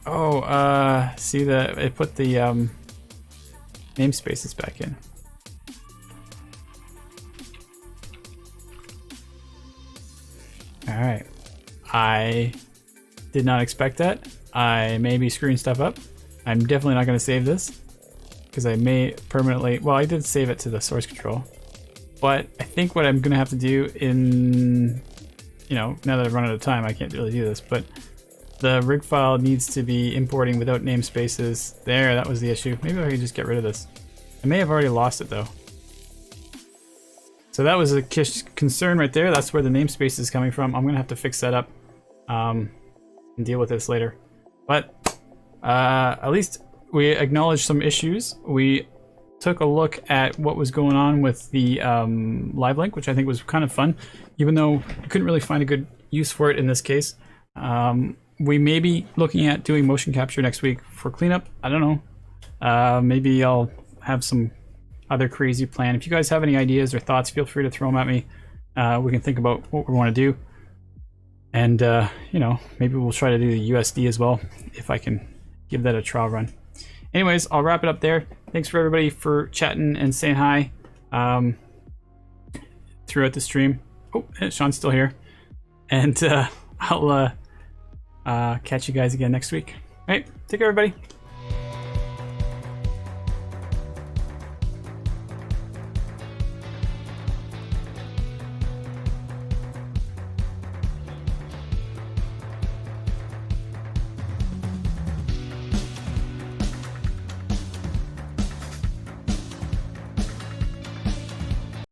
[SPEAKER 1] Oh, see it put the namespaces back in. All right. I did not expect that. I may be screwing stuff up. I'm definitely not going to save this because I may permanently, well, I did save it to the source control, but I think what I'm going to have to do in, you know, now that I've run out of time, I can't really do this, but the rig file needs to be importing without namespaces. There, that was the issue. Maybe I could just get rid of this. I may have already lost it though. So that was a concern right there. That's where the namespace is coming from. I'm going to have to fix that up and deal with this later. But at least we acknowledged some issues. We took a look at what was going on with the live link, which I think was kind of fun, even though we couldn't really find a good use for it in this case. We may be looking at doing motion capture next week for cleanup. I don't know. Maybe I'll have some other crazy plan. If you guys have any ideas or thoughts, feel free to throw them at me. We can think about what we want to do. And, you know, maybe we'll try to do the USD as well, if I can give that a trial run. Anyways, I'll wrap it up there. Thanks for everybody for chatting and saying hi throughout the stream. Oh, Sean's still here. And I'll catch you guys again next week. All right, take care, everybody.